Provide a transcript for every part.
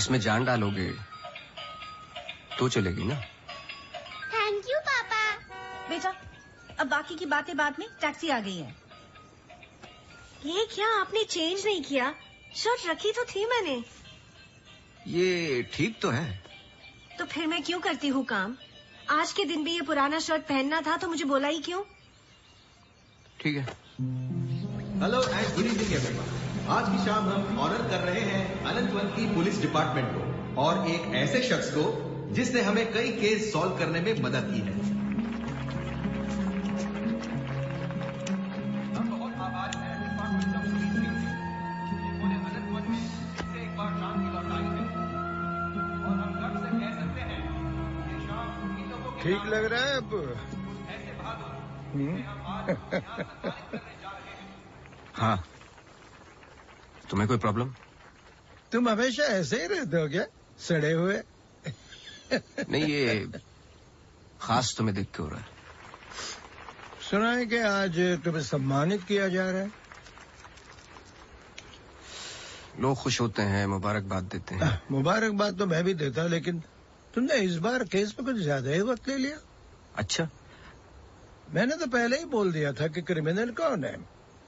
इसमें जान डालोगे तो चलेगी ना। थैंक यू पापा। बेटा अब बाकी की बातें बाद में, टैक्सी आ गई है। ये क्या आपने चेंज नहीं किया? शर्ट रखी तो थी मैंने। ये ठीक तो है। तो फिर मैं क्यों करती हूँ काम? आज के दिन भी ये पुराना शर्ट पहनना था तो मुझे बोला ही क्यों? ठीक है। Hello and good evening everyone. आज की शाम हम ऑनर कर रहे हैं अनंतवंती पुलिस डिपार्टमेंट को और एक ऐसे शख्स को जिसने हमें कई केस सॉल्व करने में मदद की है। हम बहुत आभारी हैं डिपार्टमेंट ऑफ पुलिस के, जिन्होंने अनंतवन में इसे एक बार शांति लौटाई है और हम गर्व से कह सकते हैं कि शाम उम्मीदों को ठीक लग रहा है अब। ऐसे बहादुर जिसे हम आज यहाँ सम्मानित करने जा रहे हैं। हाँ, तुम्हें कोई प्रॉब्लम? तुम हमेशा ऐसे ही रहते हो क्या, सड़े हुए? नहीं, ये खास तुम्हें देख के हो रहा है। सुना है कि आज तुम्हें सम्मानित किया जा रहा है। लोग खुश होते हैं, मुबारकबाद देते हैं। मुबारकबाद तो मैं भी देता, लेकिन तुमने इस बार केस में कुछ ज्यादा ही वक्त ले लिया। अच्छा, मैंने तो पहले ही बोल दिया था कि क्रिमिनल कौन है।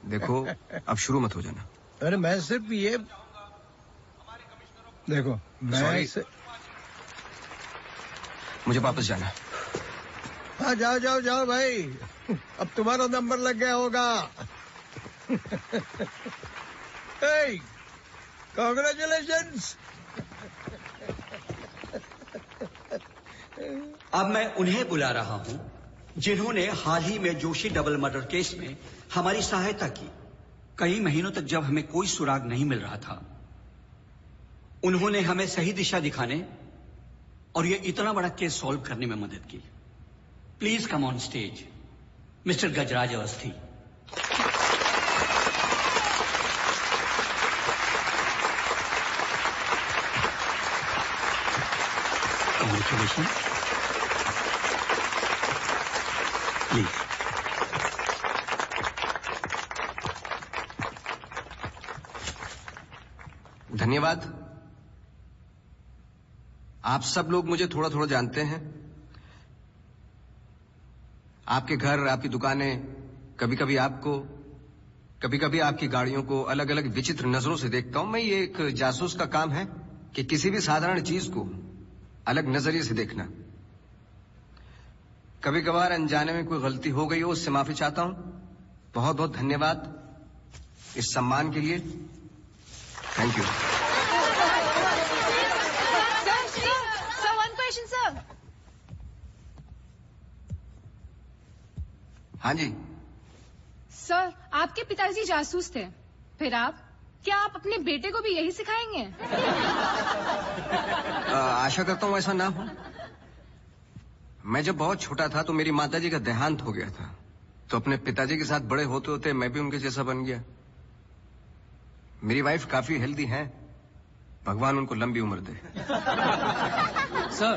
देखो अब शुरू मत हो जाना। अरे मैं सिर्फ ये देखो, मैं मुझे वापस जाना। हाँ जाओ जाओ जाओ भाई, अब तुम्हारा नंबर लग गया होगा। कांग्रेचुलेशंस। अब मैं उन्हें बुला रहा हूं जिन्होंने हाल ही में जोशी डबल मर्डर केस में हमारी सहायता की। कई महीनों तक जब हमें कोई सुराग नहीं मिल रहा था, उन्होंने हमें सही दिशा दिखाने और ये इतना बड़ा केस सॉल्व करने में मदद की। Please come on stage mister Gajraj Awasthi. Congratulations. Please. धन्यवाद। आप सब लोग मुझे थोड़ा थोड़ा जानते हैं। आपके घर, आपकी दुकानें, कभी कभी आपको, कभी कभी आपकी गाड़ियों को अलग अलग विचित्र नजरों से देखता हूं। मैं ये एक जासूस का काम है कि किसी भी साधारण चीज को अलग नजरिए से देखना। कभी कभार अनजाने में कोई गलती हो गई हो, उससे माफी चाहता हूं। बहुत बहुत धन्यवाद इस सम्मान के लिए। Thank you. Sir, one question sir. हाँ जी सर, आपके पिताजी जासूस थे, फिर आप, क्या आप अपने बेटे को भी यही सिखाएंगे? आशा करता हूं ऐसा ना हो। मैं जब बहुत छोटा था तो मेरी माताजी का देहांत हो गया था, तो अपने पिताजी के साथ बड़े होते होते मैं भी उनके जैसा बन गया। मेरी वाइफ काफी हेल्दी है, भगवान उनको लंबी उम्र दे। सर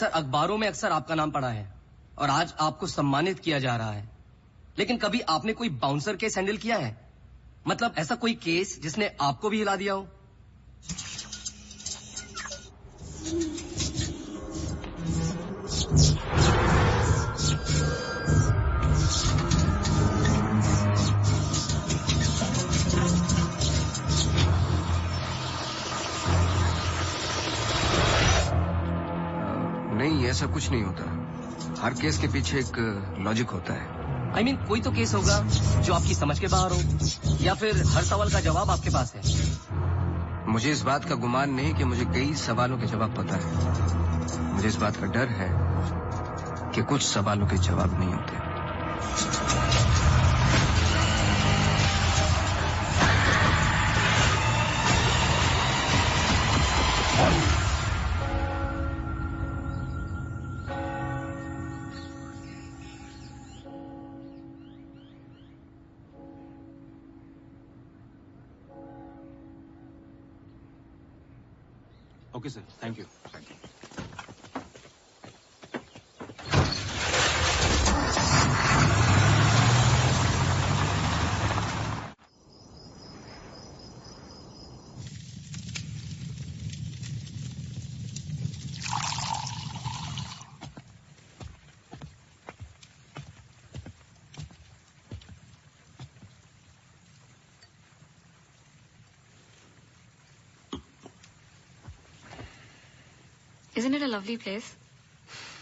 अखबारों में अक्सर आपका नाम पड़ा है और आज आपको सम्मानित किया जा रहा है, लेकिन कभी आपने कोई बाउंसर केस हैंडल किया है? मतलब ऐसा कोई केस जिसने आपको भी हिला दिया हो? नहीं, ऐसा कुछ नहीं होता। हर केस के पीछे एक लॉजिक होता है। I mean, कोई तो केस होगा जो आपकी समझ के बाहर हो, या फिर हर सवाल का जवाब आपके पास है। मुझे इस बात का गुमान नहीं कि मुझे कई सवालों के जवाब पता है। मुझे इस बात का डर है कि कुछ सवालों के जवाब नहीं होते। Okay sir, thank you. Isn't it a lovely place?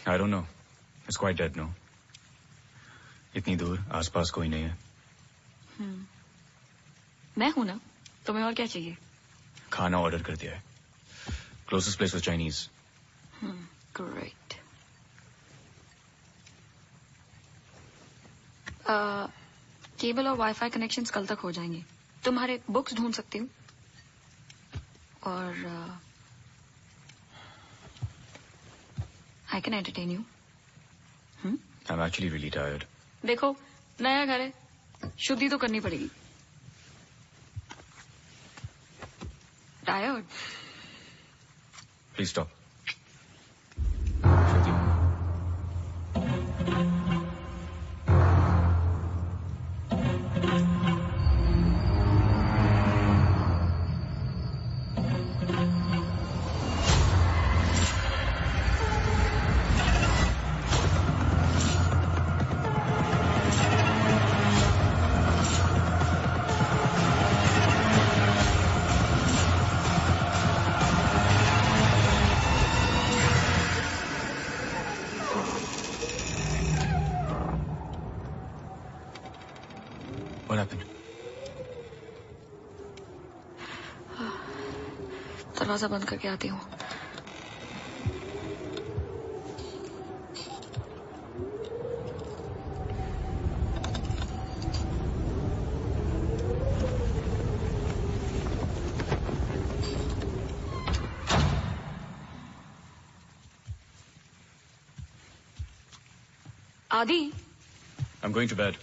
I don't know. It's quite dead, no? इतनी दूर आसपास कोई नहीं है. मैं हूं ना. तुम्हें और क्या चाहिए? खाना ऑर्डर कर दिया है. Closest place was Chinese. Great. Cable और वाईफाई कनेक्शंस कल तक हो जाएंगे. तुम्हारे बुक्स ढूंढ सकती हूँ. और I can entertain you. I'm actually really tired. देखो, नया घर है. शुद्धि तो करनी पड़ेगी. Tired? Please stop. What happened? दरवाजा बंद करके आती हूँ. आदि. I'm going to bed.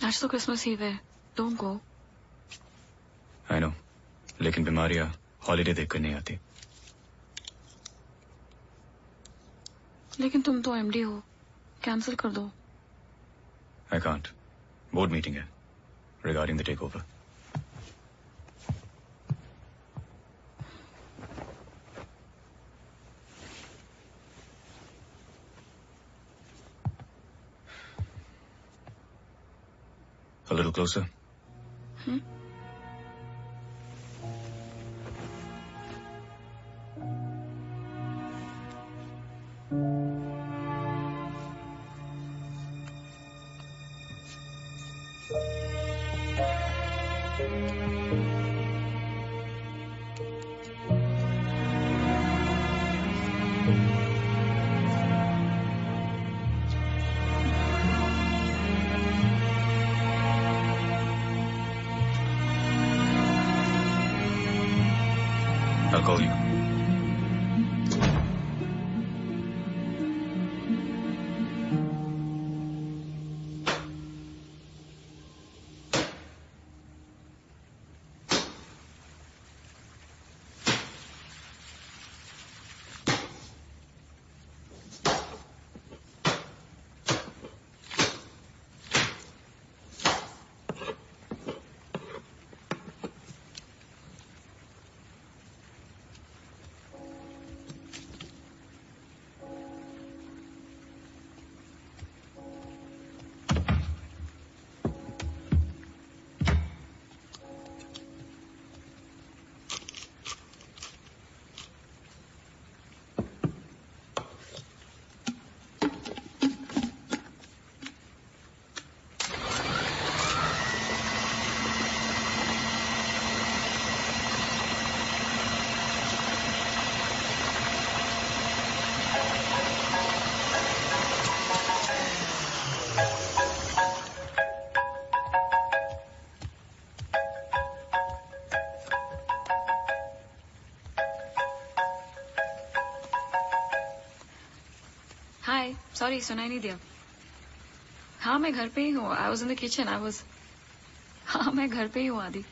आज तो क्रिसमस ईव है. Don't go. I know. लेकिन बीमारियां हॉलीडे देखकर नहीं आती. लेकिन तुम तो एमडी हो. कैंसिल कर दो. I can't. बोर्ड मीटिंग है regarding the takeover. A little closer. I'll call you. Hi. Sorry, सुनाई नहीं दिया. हाँ, मैं घर पे ही हूँ. I was in the kitchen. हाँ, मैं घर पे ही हूँ आदि.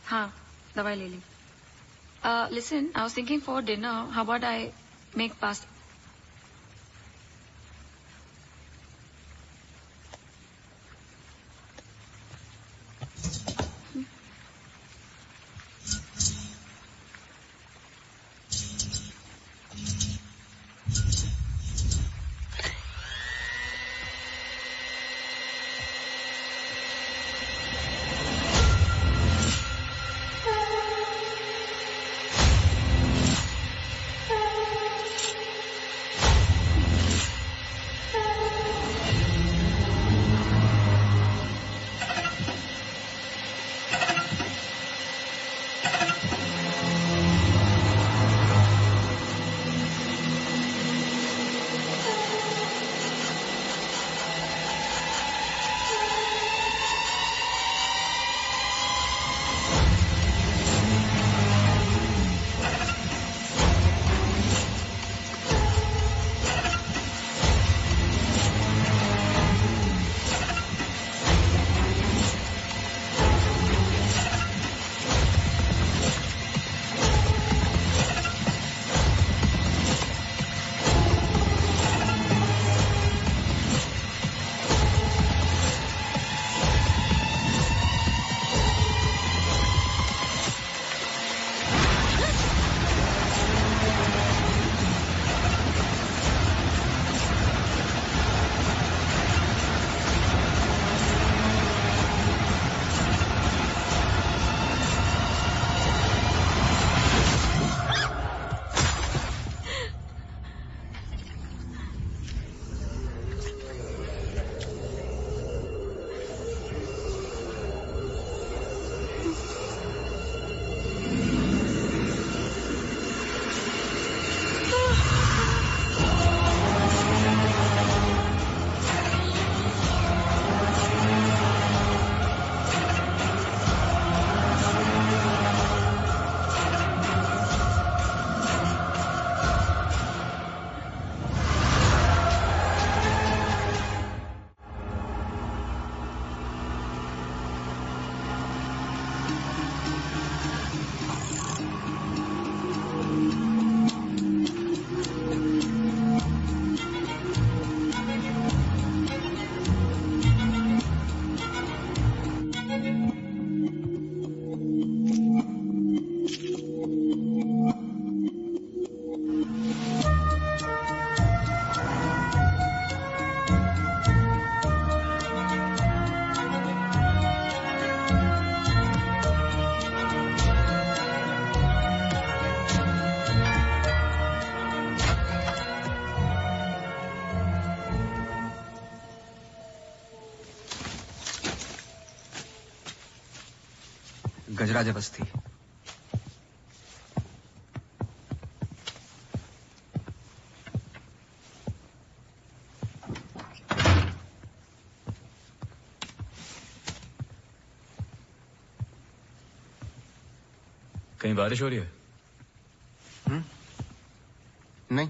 हाँ, दवाई ले ली. Listen, I was thinking for dinner, how about I make pasta? गजराज बस्ती। कहीं बारिश हो रही है? नहीं।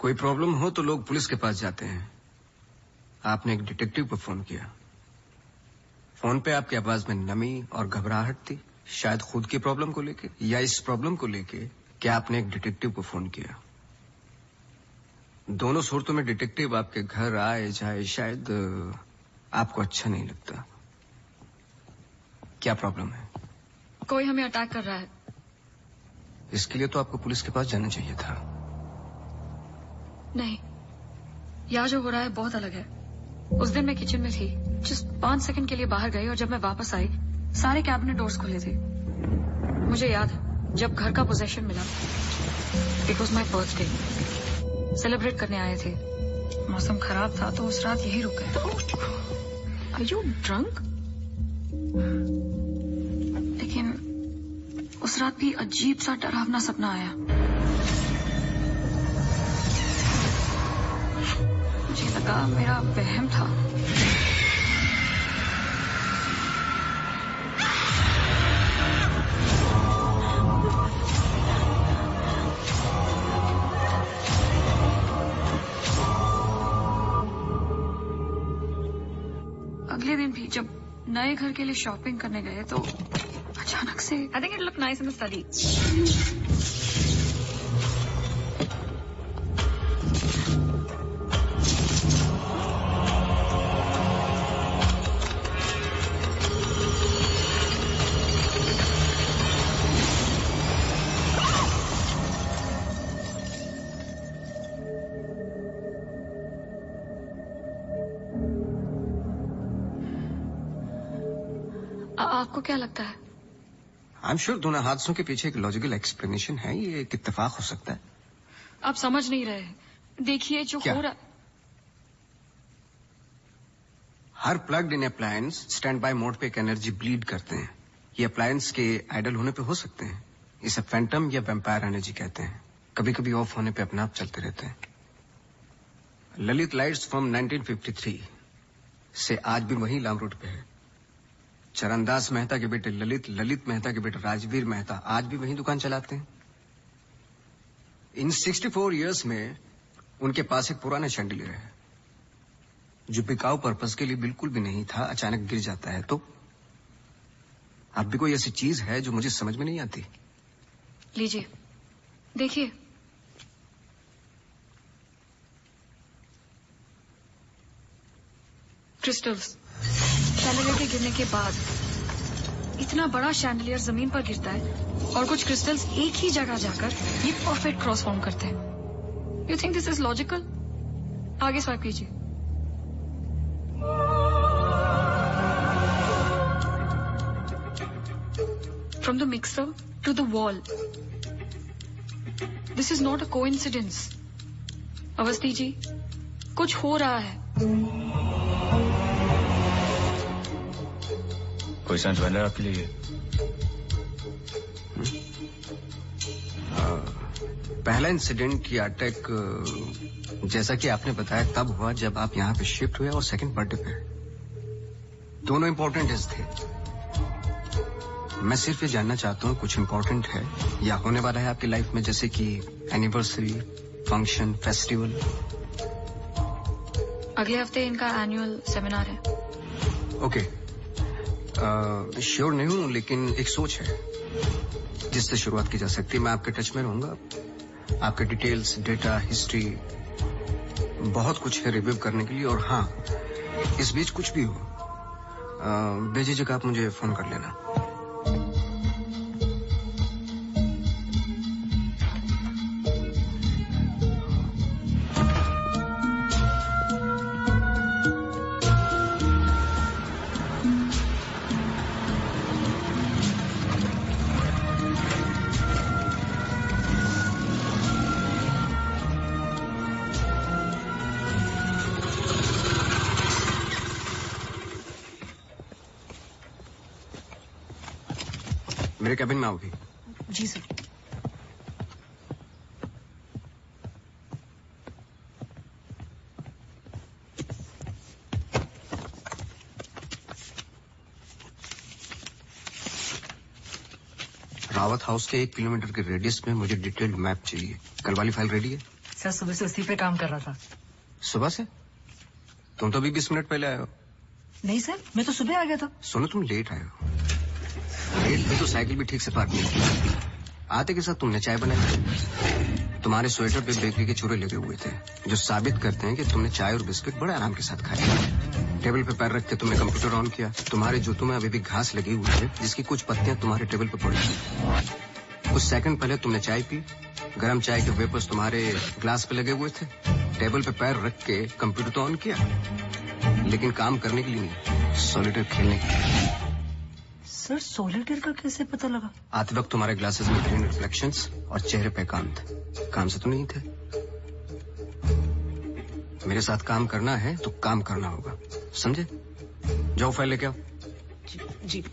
कोई प्रॉब्लम हो तो लोग पुलिस के पास जाते हैं। आपने एक डिटेक्टिव को फोन किया। फोन पे आपकी आवाज में नमी और घबराहट थी, शायद खुद की प्रॉब्लम को लेके या इस प्रॉब्लम को लेके कि आपने एक डिटेक्टिव को फोन किया। दोनों सूरतों में डिटेक्टिव आपके घर आए जाए शायद आपको अच्छा नहीं लगता। क्या प्रॉब्लम है? कोई हमें अटैक कर रहा है। इसके लिए तो आपको पुलिस के पास जाना चाहिए था। नहीं, यहाँ जो हो रहा है बहुत अलग है। उस दिन मैं किचन में थी, जस्ट 5 सेकंड के लिए बाहर गई और जब मैं वापस आई सारे कैबिनेट डोर्स खुले थे। मुझे याद है जब घर का पोजेशन मिला, it was my birthday, celebrate करने आए थे। मौसम खराब था तो उस रात यही रुक गए। Are you drunk? लेकिन उस रात भी अजीब सा डरावना सपना आया। मुझे लगा मेरा वहम था। जब नए घर के लिए शॉपिंग करने गए तो अचानक से I think it look nice in the study. आपको क्या लगता है? आई एम श्योर दोनों हादसों के पीछे एक लॉजिकल एक्सप्लेनेशन है। ये एक इत्तेफाक हो सकता है। आप समझ नहीं रहे। देखिए जो हो रहा, हर plugged in appliance standby mode पे एक एनर्जी ब्लीड करते हैं। ये अप्लायंस के आइडल होने पे हो सकते हैं। इसे फैंटम या वेम्पायर एनर्जी कहते हैं। कभी कभी ऑफ होने पे अपने आप चलते रहते हैं। ललित लाइट्स फ्रॉम 1953 से आज भी वही लाम रोड पे है। चरणदास मेहता के बेटे ललित, ललित मेहता के बेटे राजवीर मेहता आज भी वही दुकान चलाते हैं। इन 64 इयर्स में उनके पास एक पुराना शैंडिलियर है जो बिकाऊ पर्पस के लिए बिल्कुल भी नहीं था। अचानक गिर जाता है तो अब भी कोई ऐसी चीज है जो मुझे समझ में नहीं आती। लीजिए देखिए, क्रिस्टल्स। शैंडलियर के गिरने के बाद इतना बड़ा शैंडलियर जमीन पर गिरता है और कुछ क्रिस्टल्स एक ही जगह जाकर ये परफेक्ट क्रॉस फॉर्म करते हैं। You think this is logical? आगे स्वाइप कीजिए। From the mixer to the wall, this is not a coincidence. Awasthi ji, कुछ हो रहा है। कोई सेंस बन रहा है आपके लिए? पहला इंसिडेंट या अटैक जैसा कि आपने बताया तब हुआ जब आप यहाँ पे शिफ्ट हुए और सेकंड बर्थडे पे। दोनों इंपॉर्टेंट डेज थे। मैं सिर्फ ये जानना चाहता हूँ कुछ इंपॉर्टेंट है या होने वाला है आपकी लाइफ में, जैसे कि एनिवर्सरी, फंक्शन, फेस्टिवल। अगले हफ्ते इनका एनुअल सेमिनार है। ओके, श्योर नहीं हूं लेकिन एक सोच है जिससे शुरुआत की जा सकती है। मैं आपके टच में रहूंगा। आपके डिटेल्स, डेटा, हिस्ट्री बहुत कुछ है रिव्यू करने के लिए। और हाँ, इस बीच कुछ भी हो बेझिझक आप मुझे फोन कर लेना। मेरे कैबिन में आओगी? जी सर। रावत हाउस के 1 किलोमीटर के रेडियस में मुझे डिटेल्ड मैप चाहिए। कल वाली फाइल रेडी है? सर सुबह से उसी पे काम कर रहा था। सुबह से? तुम तो अभी 20 मिनट पहले आए हो। नहीं सर, मैं तो सुबह आ गया था। सुनो, तुम लेट आए हो। लेट में तो साइकिल भी ठीक से पार्क नहीं की। आते के साथ तुमने चाय बनाई। तुम्हारे स्वेटर पे बेकरी के चूरे लगे हुए थे जो साबित करते हैं कि तुमने चाय और बिस्किट बड़े आराम के साथ खाए। टेबल पे पैर रख के तुमने कंप्यूटर ऑन किया। तुम्हारे जूतों में अभी भी घास लगी हुई है जिसकी कुछ पत्तियां तुम्हारे टेबल पे पड़ी थी। कुछ सेकंड पहले तुमने चाय पी। गर्म चाय के वेपर्स तुम्हारे ग्लास पे लगे हुए थे। टेबल पे पैर रख के कंप्यूटर तो ऑन किया, लेकिन काम करने के लिए नहीं, सॉलिटेयर खेलने के लिए। सर सॉलिटेयर का कैसे पता लगा? आते वक्त तुम्हारे ग्लासेस में ग्रीन रिफ्लेक्शंस और चेहरे पे एकांत। काम से तो नहीं थे। मेरे साथ काम करना है तो काम करना होगा, समझे? जाओ फाइल लेके आओ। जी।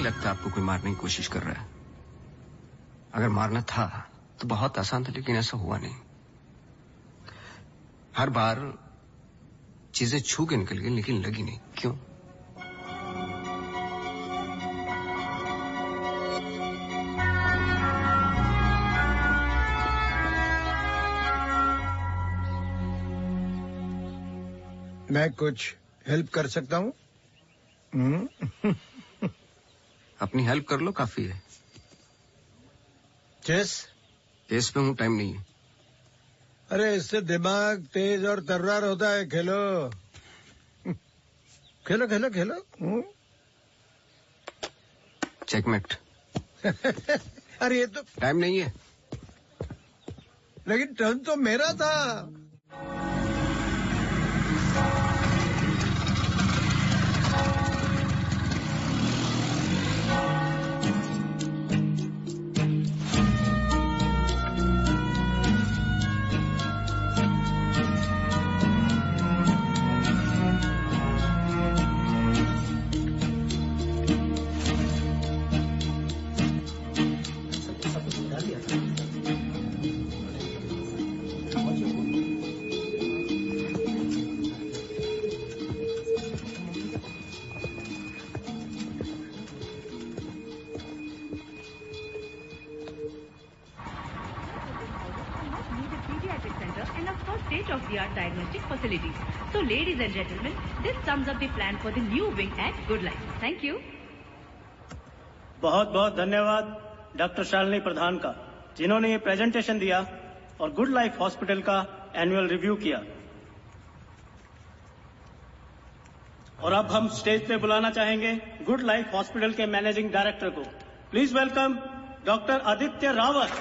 नहीं लगता आपको कोई मारने की कोशिश कर रहा है। अगर मारना था तो बहुत आसान था, लेकिन ऐसा हुआ नहीं। हर बार चीजें छू के निकल गई, लेकिन लगी नहीं। क्यों? मैं कुछ हेल्प कर सकता हूँ? अपनी हेल्प कर लो, काफी है। चेस? चेस पे हूँ, टाइम नहीं है। अरे इससे दिमाग तेज और तर्रार होता है। खेलो खेलो खेलो खेलो। चेकमेट। अरे ये तो टाइम नहीं है। लेकिन टर्न तो मेरा था। state-of-the-art diagnostic facilities. So, ladies and gentlemen, this sums up the plan for the new wing at Good Life. Thank you. बहुत बहुत धन्यवाद डॉक्टर शालिनी प्रधान का, जिन्होंने ये प्रेजेंटेशन दिया और गुड लाइफ हॉस्पिटल का एनुअल रिव्यू किया। और अब हम स्टेज पे बुलाना चाहेंगे गुड लाइफ हॉस्पिटल के मैनेजिंग डायरेक्टर को। Please welcome doctor Aditya Rawat.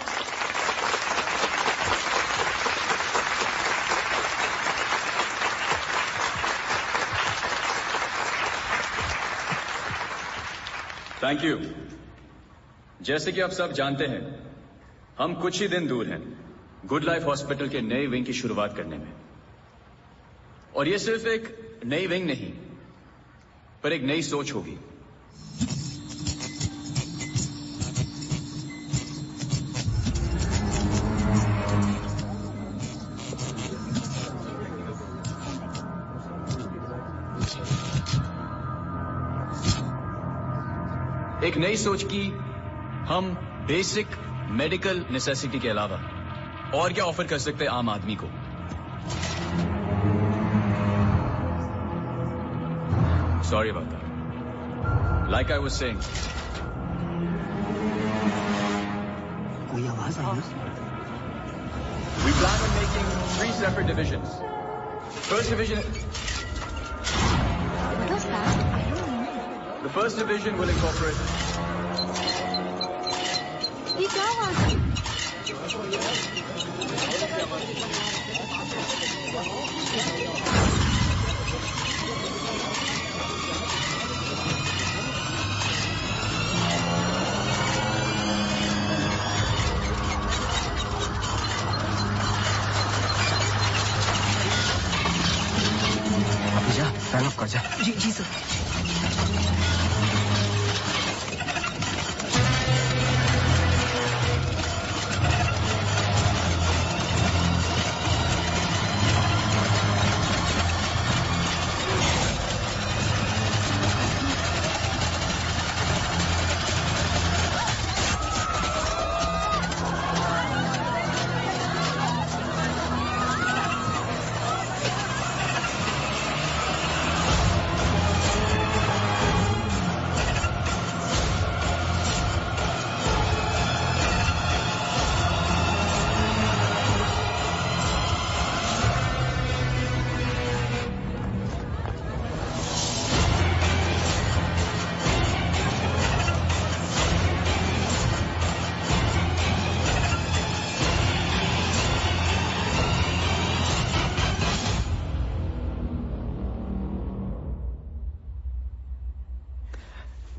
Thank you. जैसे कि आप सब जानते हैं, हम कुछ ही दिन दूर हैं गुड लाइफ हॉस्पिटल के नए विंग की शुरुआत करने में। और ये सिर्फ एक नई विंग नहीं, पर एक नई सोच होगी। एक नई सोच की हम बेसिक मेडिकल नेसेसिटी के अलावा और क्या ऑफर कर सकते हैं आम आदमी को। Sorry about that. Like I was saying, कोई आवाज आई? We plan on making 3 separate divisions. First division, the first division will incorporate अभी जा, फैन ऑफ कर जा। जी जी सर।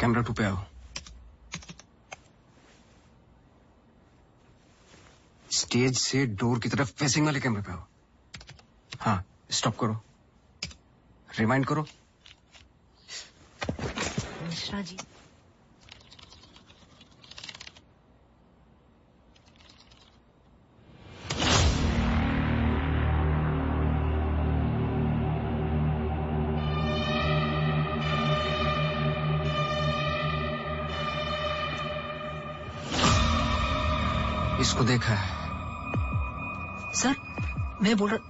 कैमरा 2 पे आओ। स्टेज से डोर की तरफ फेसिंग वाले कैमरे पे आओ। हाँ, स्टॉप करो, रिवाइंड करो। मिश्रा जी, इसको देखा है। सर मैं बोल रहा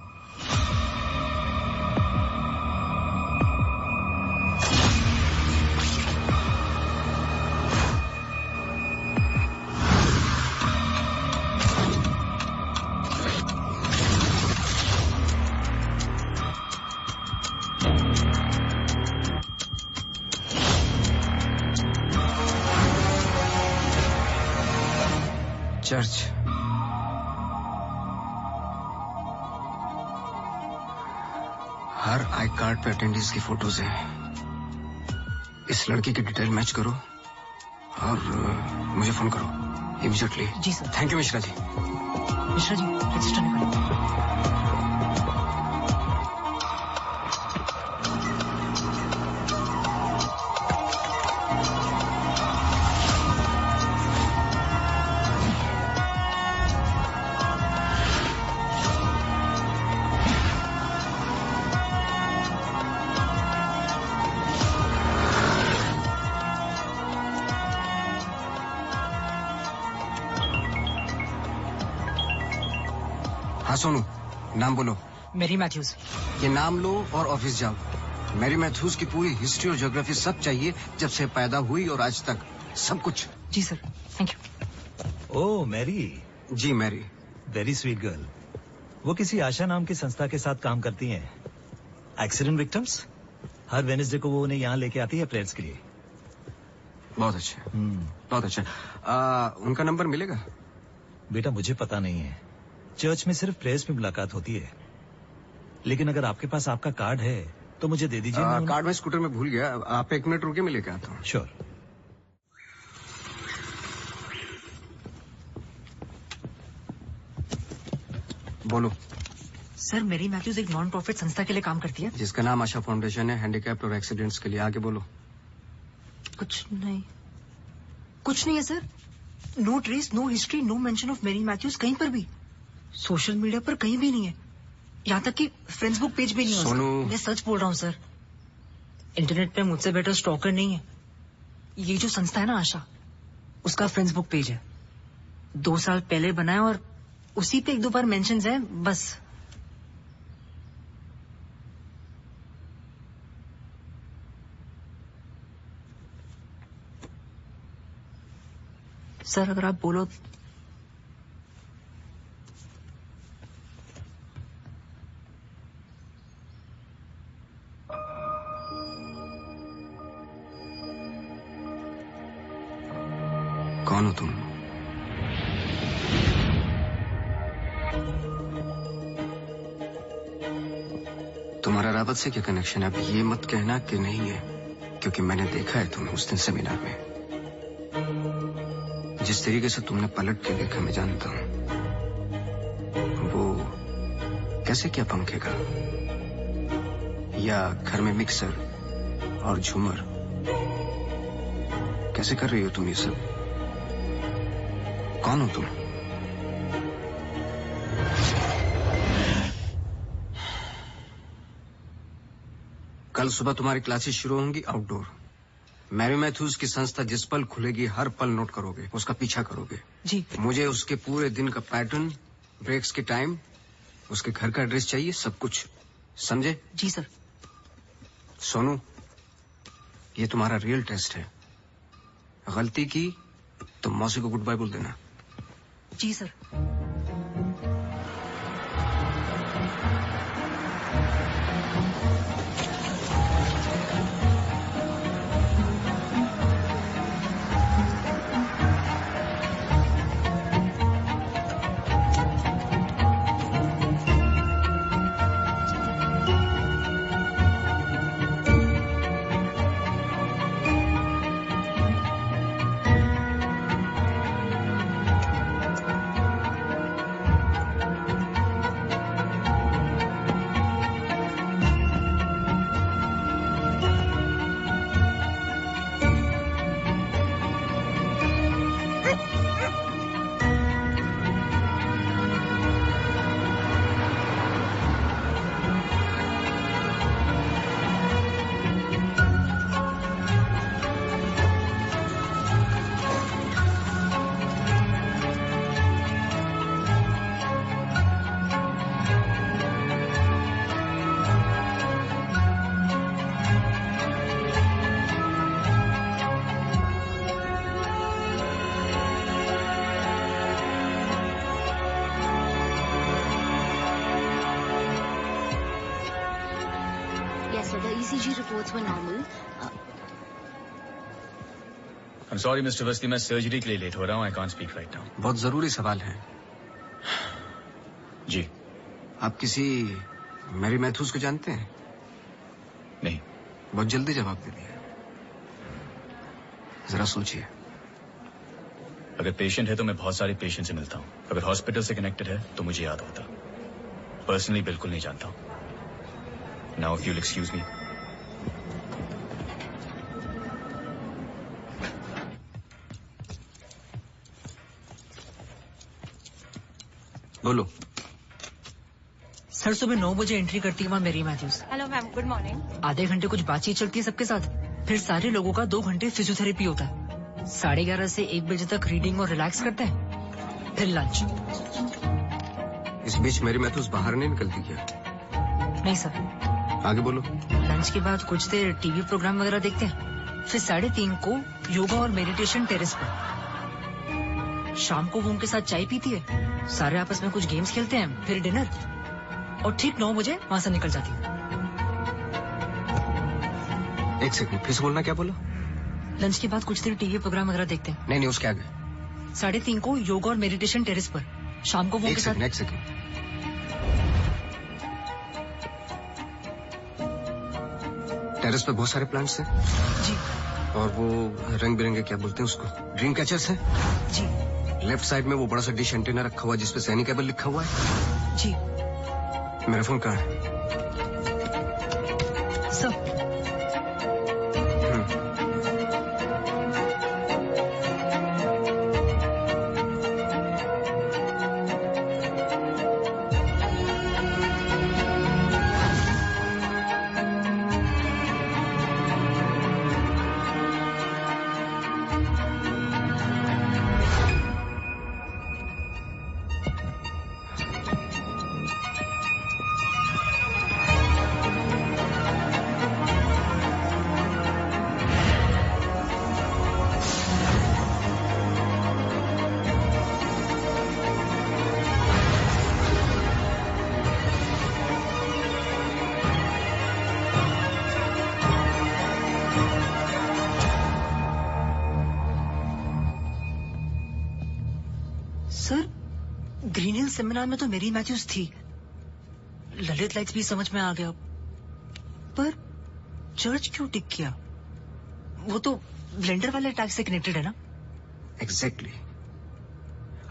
चर्च। हर आई कार्ड पे अटेंडेंस की फोटोज हैं। इस लड़की की डिटेल मैच करो और मुझे फोन करो इमीडिएटली। जी sir. Thank you Mishra ji. Mishra ji register नहीं करो। हाँ सोनू, नाम बोलो। मेरी मैथ्यूज। ये नाम लो और ऑफिस जाओ। मैरी मैथ्यूज की पूरी हिस्ट्री और ज्योग्राफी सब चाहिए, जब से पैदा हुई और आज तक सब कुछ। जी sir, thank you. Oh Mary. जी मैरी। Very sweet girl. वो किसी आशा नाम की संस्था के साथ काम करती हैं। Accident victims. हर वेडनेसडे को वो उन्हें यहाँ लेके आती है प्रेयर्स के लिए। बहुत अच्छा। बहुत अच्छा। उनका नंबर मिलेगा? बेटा मुझे पता नहीं है, चर्च में सिर्फ प्रेयर्स में मुलाकात होती है। लेकिन अगर आपके पास आपका कार्ड है तो मुझे दे दीजिए। कार्ड मैं स्कूटर में भूल गया, आप 1 मिनट रुके, मैं लेके आता हूँ। श्योर। बोलो। सर मेरी मैथ्यूज एक नॉन प्रॉफिट संस्था के लिए काम करती है, जिसका नाम आशा फाउंडेशन है, हैंडीकैप्ड और एक्सीडेंट्स के लिए। आगे बोलो। कुछ नहीं है sir. No trace, no history, no mention of Mary Matthews कहीं पर भी। सोशल मीडिया पर कहीं भी नहीं है, यहाँ तक कि फेसबुक पेज भी नहीं है। सोनू। मैं सच बोल रहा हूँ सर। इंटरनेट पे मुझसे बेटर स्टॉकर नहीं है। ये जो संस्था है ना आशा, उसका फेसबुक पेज है, 2 साल पहले बना है और उसी पे 1-2 बार मेंशंस हैं बस। सर अगर आप बोलो। कौन हो तुम? तुम्हारा रावत से क्या कनेक्शन है? अब ये मत कहना कि नहीं है, क्योंकि मैंने देखा है तुम्हें उस दिन सेमिनार में। जिस तरीके से तुमने पलट के देखा मैं जानता हूं। वो कैसे क्या पंखे का, या घर में मिक्सर और झूमर, कैसे कर रही हो तुम ये सब? कौन हो तुम? कल सुबह तुम्हारी क्लासेस शुरू होंगी आउटडोर। मैरी मैथ्यूज की संस्था जिस पल खुलेगी हर पल नोट करोगे, उसका पीछा करोगे। जी। मुझे उसके पूरे दिन का पैटर्न, ब्रेक्स के टाइम, उसके घर का एड्रेस चाहिए, सब कुछ। समझे? जी सर। सोनू, ये तुम्हारा रियल टेस्ट है। गलती की तो मौसी को गुड बाय बोल देना। जी sir. ECG reports were normal. I'm sorry, Mr. Awasthi, मैं सर्जरी के लिए लेट हो रहा हूँ. I can't speak right now. बहुत जरूरी सवाल है. जी. आप किसी मैरी मैथ्यूज को जानते हैं? नहीं. बहुत जल्दी जवाब दे दिया. जरा सोचिए. अगर पेशेंट है तो मैं बहुत सारे पेशेंट से मिलता हूँ. अगर हॉस्पिटल से कनेक्टेड है तो मुझे याद होता. पर्सनली बिल्कुल नहीं जानता हूँ. Now if you'll excuse me. बोलो. सर सुबह 9 बजे एंट्री करती है वहाँ Mary Matthews. Hello ma'am, good morning. आधे घंटे कुछ बातचीत चलती है सबके साथ, फिर सारे लोगों का 2 घंटे फिजियोथेरेपी होता है. 11:30 से 1 बजे तक रीडिंग और रिलैक्स करते हैं, फिर लंच. इस बीच मेरी मैथ्यूज बाहर नहीं निकलती क्या? नहीं सर. आगे बोलो. लंच के बाद कुछ देर टीवी प्रोग्राम वगैरह देखते हैं, फिर 3:30 को योगा और मेडिटेशन टेरेस पर. शाम को वो उनके साथ चाय पीती है, सारे आपस में कुछ गेम्स खेलते हैं, फिर डिनर, और ठीक 9 बजे वहां से निकल जाती है. 1 सेकंड, फिर से बोलना. क्या बोला? लंच के बाद कुछ देर टीवी प्रोग्राम वगैरह देखते हैं. नहीं, उसके आगे. 3:30 को योगा और मेडिटेशन टेरेस पर. शाम को वो उनके साथ. एक सेकंड. टेरेस पे बहुत सारे प्लांट्स हैं. जी. और वो रंग बिरंगे क्या बोलते हैं उसको, ड्रीम कैचर्स हैं. जी. लेफ्ट साइड में वो बड़ा सा डिश एंटीना रखा हुआ है जिसपे सैनिकेबल लिखा हुआ है. जी. मेरा फोन कहाँ है? सब. ग्रीन हिल सेमिनार में तो मेरी मैथ्यूज थी. ललित लाइट्स भी समझ में आ गया, पर चर्च क्यों टिक किया? वो तो ब्लेंडर वाले अटैक से कनेक्टेड है ना? एग्जैक्टली.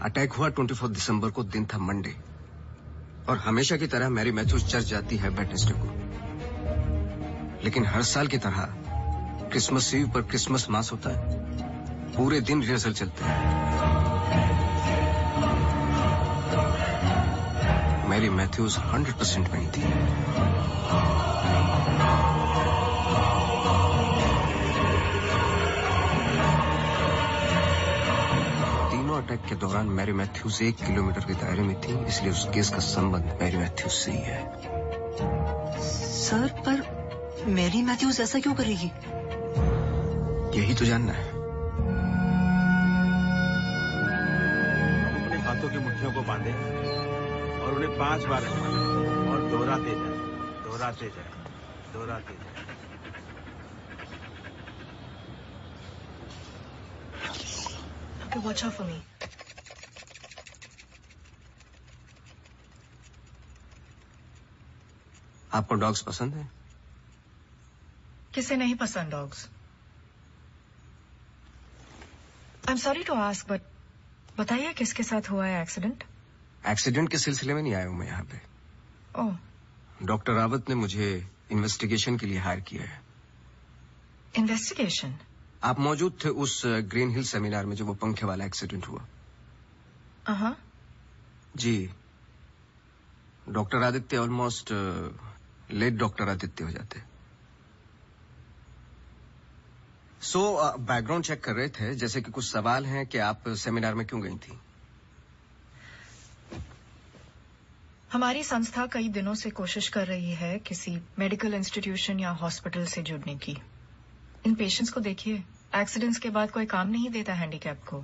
अटैक हुआ 24 दिसंबर को, दिन था मंडे, और हमेशा की तरह मैरी मैथ्यूज चर्च जाती है वेडनेसडे को. लेकिन हर साल की तरह क्रिसमस ईव पर क्रिसमस मास होता है. पूरे दिन रिहर्सल चलते हैं. मैरी मैथ्यूज 100% वहीं थी. तीनों अटैक के दौरान मैरी मैथ्यूज 1 किलोमीटर के दायरे में थी, इसलिए उस केस का संबंध मैरी मैथ्यूज से ही है. सर, पर मैरी मैथ्यूज ऐसा क्यों करेगी? यही तो जानना है. अपने हाथों की मुट्ठियों को बांधे और उन्हें 5 बार और दोहराते जाए, दोहराते जाए, दोहराते जाए. Okay, watch out for me. आपको डॉग्स पसंद है? किसे नहीं पसंद dogs? I am sorry to ask, but बताइए किसके साथ हुआ है एक्सीडेंट? एक्सीडेंट के सिलसिले में नहीं आया हूं मैं यहाँ पे. ओह. डॉक्टर रावत ने मुझे इन्वेस्टिगेशन के लिए हायर किया है. इन्वेस्टिगेशन? आप मौजूद थे उस ग्रीन हिल सेमिनार में जब वो पंखे वाला एक्सीडेंट हुआ? जी. Doctor Aditya almost late doctor Aditya हो जाते. बैकग्राउंड चेक कर रहे थे, जैसे कि कुछ सवाल हैं कि आप सेमिनार में क्यों गई थी? हमारी संस्था कई दिनों से कोशिश कर रही है किसी मेडिकल इंस्टीट्यूशन या हॉस्पिटल से जुड़ने की. इन पेशेंट्स को देखिए, एक्सीडेंट्स के बाद कोई काम नहीं देता हैंडीकैप को,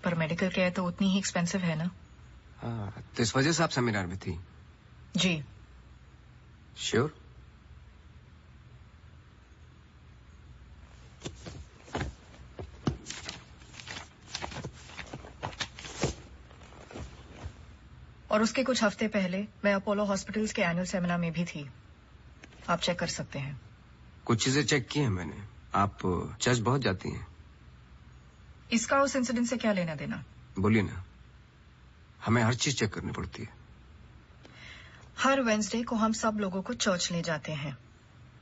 पर मेडिकल केयर तो उतनी ही एक्सपेंसिव है ना. तो इस वजह से आप सेमिनार में थी? जी. श्योर? और उसके कुछ हफ्ते पहले मैं अपोलो हॉस्पिटल्स के एनुअल सेमिनार में भी थी। आप चेक कर सकते हैं। कुछ चीजें चेक की हैं मैंने। आप चर्च बहुत जाती हैं। इसका उस इंसिडेंट से क्या लेना देना? बोलिए ना। हमें हर चीज चेक करनी पड़ती है। हर वेडनेसडे को हम सब लोगों को चर्च ले जाते हैं।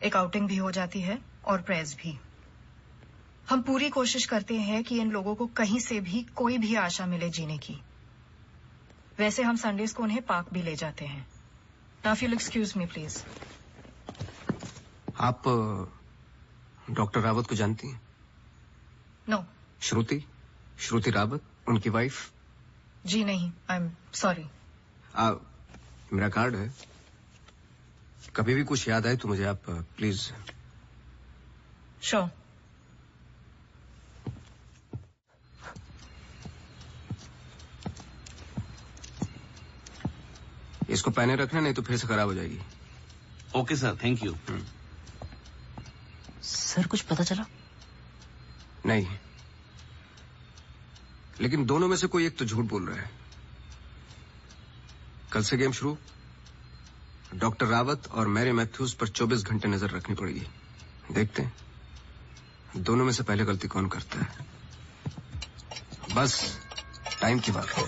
एक आउटिंग भी हो जाती है और प्रेयर्स भी। हम पूरी कोशिश करते हैं कि इन लोगों को कहीं से भी कोई भी आशा मिले जीने की। वैसे हम संडेज को उन्हें पार्क भी ले जाते हैं। Now if you will excuse me please. आप डॉक्टर रावत को जानती हैं? नो। श्रुति रावत, उनकी वाइफ? जी नहीं, आई एम सॉरी। मेरा कार्ड है, कभी भी कुछ याद आए तो मुझे आप प्लीज। श्योर। इसको पहने रखना, नहीं तो फिर से खराब हो जाएगी। Okay sir, thank you. Sir कुछ पता चला? नहीं, लेकिन दोनों में से कोई एक तो झूठ बोल रहा है। कल से गेम शुरू। डॉक्टर रावत और मैरी मैथ्यूज पर 24 घंटे नजर रखनी पड़ेगी। देखते हैं दोनों में से पहले गलती कौन करता है। बस टाइम की बात है।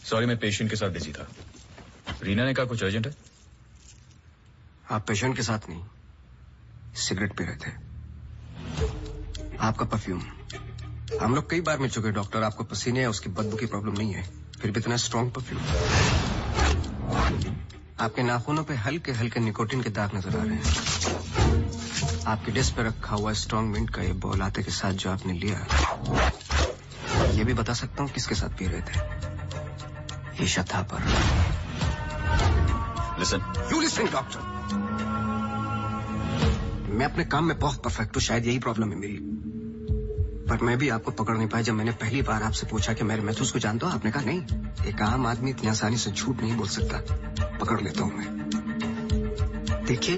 सॉरी, मैं पेशेंट के साथ बिजी था। रीना ने कहा कुछ अर्जेंट है। आप पेशेंट के साथ नहीं, सिगरेट पी रहे थे। आपका परफ्यूम हम लोग कई बार मिल चुके हैं डॉक्टर। आपको पसीने या उसकी बदबू की प्रॉब्लम नहीं है, फिर भी इतना स्ट्रॉन्ग परफ्यूम। आपके नाखूनों पे हल्के हल्के निकोटिन के दाग नजर आ रहे हैं। आपकी डिस्क पे रखा हुआ स्ट्रॉन्ग मिंट का ये बॉल आते के साथ जो आपने लिया, ये भी बता सकता हूँ किसके साथ पी रहे थे। Isha Thapar. Listen. You listen doctor. मैं अपने काम में बहुत परफेक्ट हूँ, शायद यही प्रॉब्लम है मेरी, पर मैं भी आपको पकड़ नहीं पाया। जब मैंने पहली बार आपसे पूछा कि मैरी मैथ्यूज को जानते हो, आपने कहा नहीं, एक आम आदमी इतनी आसानी से झूठ नहीं बोल सकता, पकड़ लेता हूं मैं। देखिए,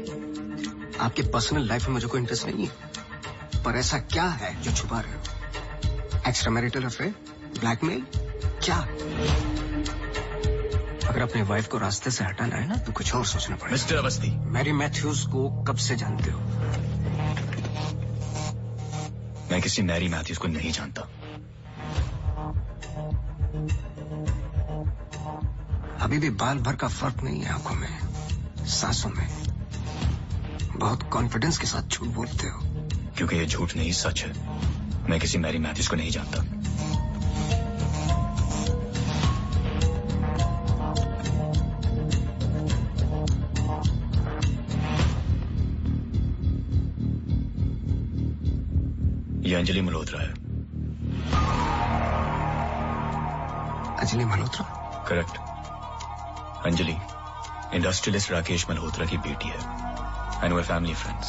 आपके पर्सनल लाइफ में मुझे कोई इंटरेस्ट नहीं है, पर ऐसा क्या है जो छुपा रहे हो? एक्स्ट्रा मैरिटल अफेयर, ब्लैकमेल, क्या? अगर अपने वाइफ को रास्ते से हटाना है ना तो कुछ और सोचना पड़ेगा। मिस्टर अवस्थी, मैरी मैथ्यूज को कब से जानते हो? मैं किसी मैरी मैथ्यूज को नहीं जानता। अभी भी बाल भर का फर्क नहीं है आंखों में, सांसों में। बहुत कॉन्फिडेंस के साथ झूठ बोलते हो। क्योंकि ये झूठ नहीं सच है। मैं किसी मैरी मैथ्यूज को नहीं जानता। ये अंजलि मल्होत्रा है। अंजलि मल्होत्रा? करेक्ट। अंजलि इंडस्ट्रियलिस्ट राकेश मल्होत्रा की बेटी है एंड वे फैमिली फ्रेंड्स।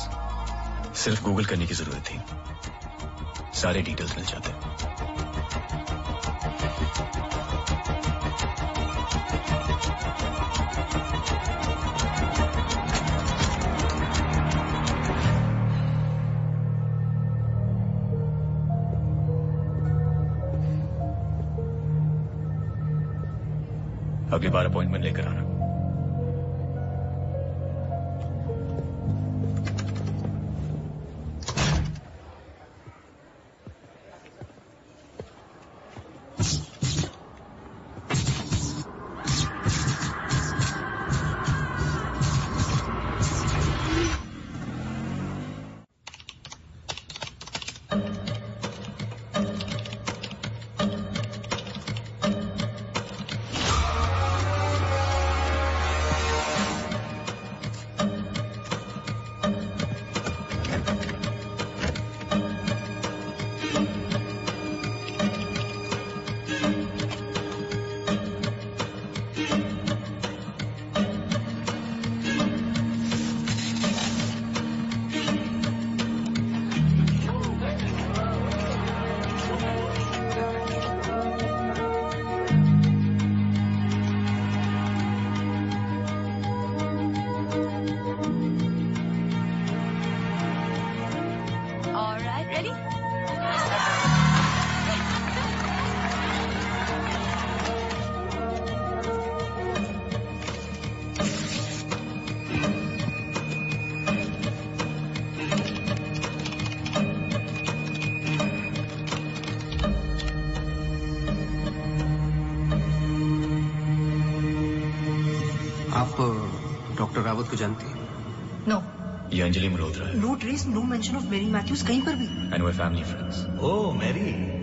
सिर्फ गूगल करने की जरूरत थी, सारे डिटेल्स मिल जाते। अगली बार अपॉइंटमेंट लेकर आना। डॉक्टर रावत को जानती है? नो। ये अंजलि मल्होत्रा है। No trace, no mention of Mary Matthews कहीं पर भी। And we family friends. Oh Mary.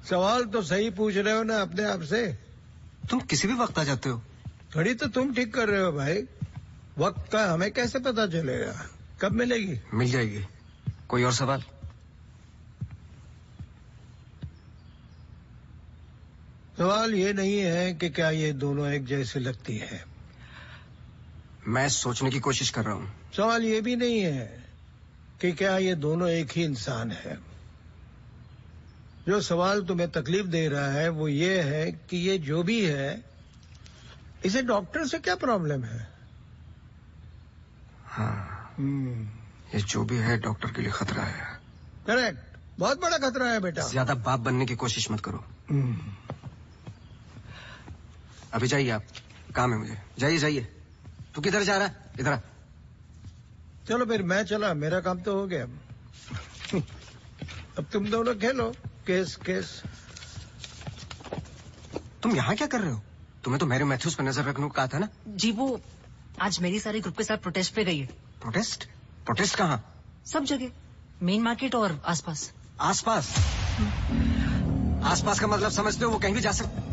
सवाल तो सही पूछ रहे हो ना अपने आप से। तुम किसी भी वक्त आ जाते हो। घड़ी तो तुम ठीक कर रहे हो भाई, वक्त का हमें कैसे पता चलेगा? कब मिलेगी? मिल जाएगी। कोई और सवाल? सवाल ये नहीं है कि क्या ये दोनों एक जैसे लगती है। मैं सोचने की कोशिश कर रहा हूँ। सवाल ये भी नहीं है कि क्या ये दोनों एक ही इंसान है। जो सवाल तुम्हें तकलीफ दे रहा है वो ये है कि ये जो भी है, इसे डॉक्टर से क्या प्रॉब्लम है? हाँ, ये जो भी है डॉक्टर के लिए खतरा है। करेक्ट, बहुत बड़ा खतरा है बेटा। ज्यादा बाप बनने की कोशिश मत करो। अभी जाइए आप, काम है मुझे। जाइए जाइए। तू किधर जा रहा है? इधर आ। चलो फिर मैं चला, मेरा काम तो हो गया। अब तुम दोनों खेलो केस केस। तुम यहाँ क्या कर रहे हो? तुम्हें तो मैरी मैथ्यूज पर नजर रखने को कहा था ना? जी वो आज मेरी सारी ग्रुप के साथ प्रोटेस्ट पे गई है। प्रोटेस्ट? प्रोटेस्ट कहाँ? सब जगह, मेन मार्केट और आसपास। आसपास? आसपास का मतलब समझते हो? वो कहीं भी जा सकते।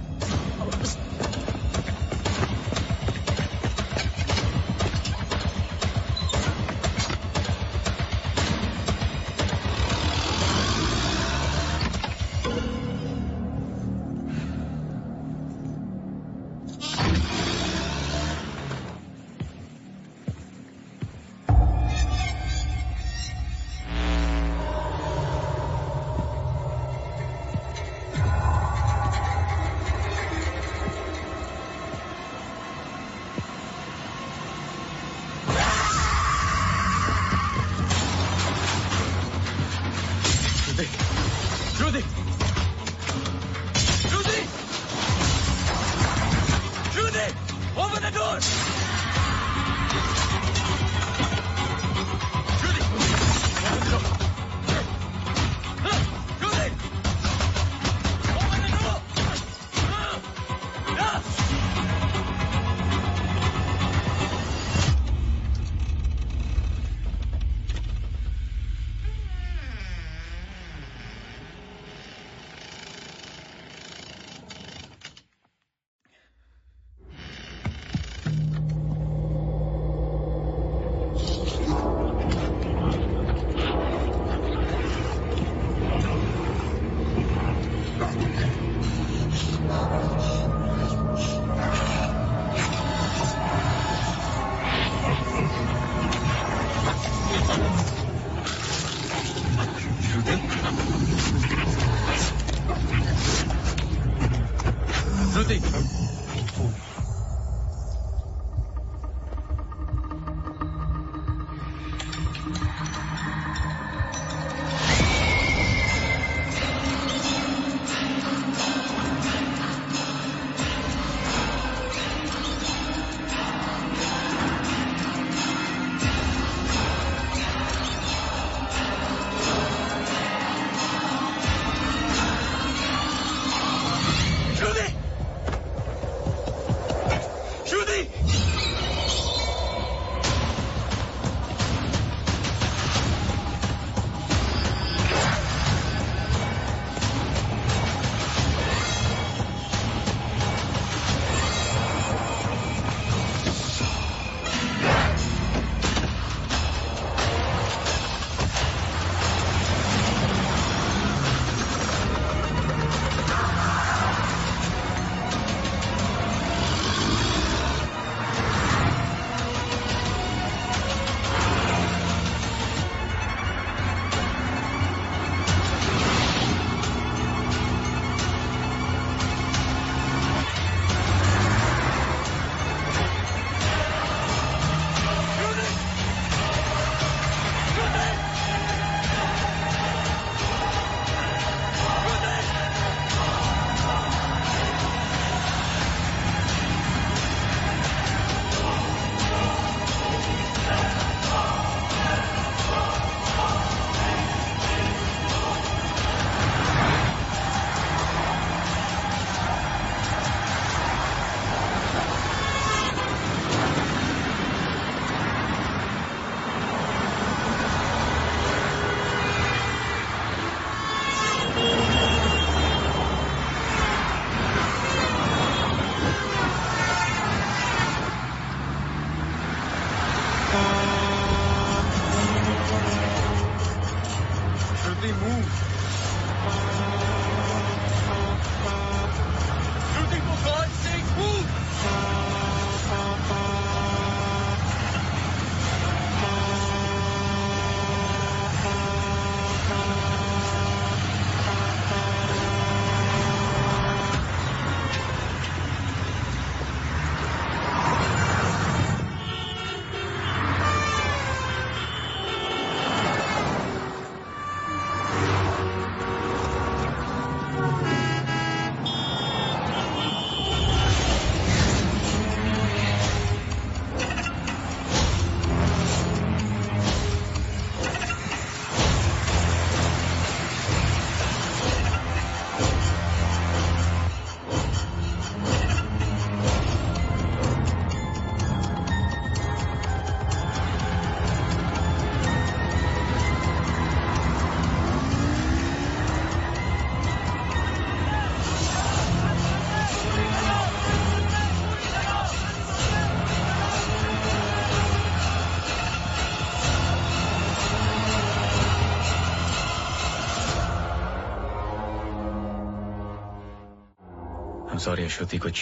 I'm sorry, श्रुति कुछ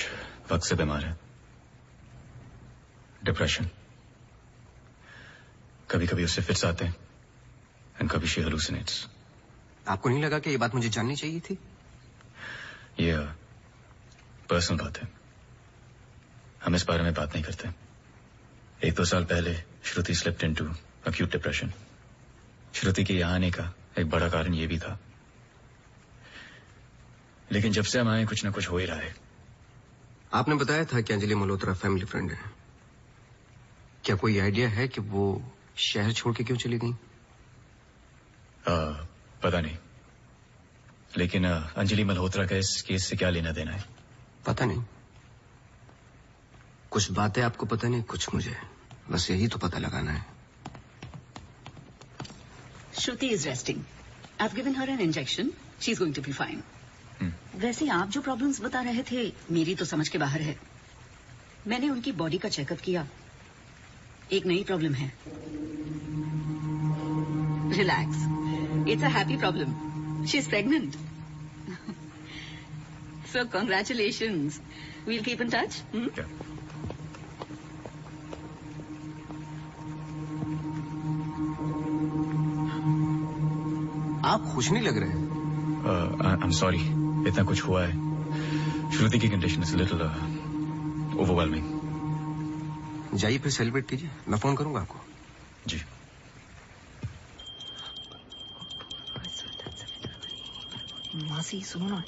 वक्त से बीमार है। डिप्रेशन। कभी कभी उससे फिट्स आते हैं एंड कभी शी हेलुसिनेट्स। आपको नहीं लगा कि ये बात मुझे जाननी चाहिए थी? ये पर्सनल बात है, हम इस बारे में बात नहीं करते। 1-2 साल पहले श्रुति स्लिप्ड इनटू एक्यूट डिप्रेशन। श्रुति के यहाँ आने का एक बड़ा कारण ये भी था, लेकिन जब से हम आए कुछ ना कुछ हो ही रहा है। आपने बताया था कि अंजलि मल्होत्रा फैमिली फ्रेंड है। क्या कोई आइडिया है कि वो शहर छोड़ के क्यों चली गई? पता नहीं, लेकिन अंजलि मल्होत्रा का इस केस से क्या लेना देना है? पता नहीं। कुछ बातें आपको पता नहीं, कुछ मुझे। बस यही तो पता लगाना है। Shruti is resting. I've given her an injection. She's going to be fine. वैसे आप जो प्रॉब्लम्स बता रहे थे मेरी तो समझ के बाहर है। मैंने उनकी बॉडी का चेकअप किया, एक नई प्रॉब्लम है। Relax, it's a happy problem. She is pregnant. So congratulations. We'll keep in touch. आप खुश नहीं लग रहे। आई एम सॉरी, इतना कुछ हुआ है। श्रुति की कंडीशन इज लिटिल ओवरवेलमिंग। जाइए फिर सेलिब्रेट कीजिए, मैं फोन करूंगा आपको। जी। मासी सुनो ना,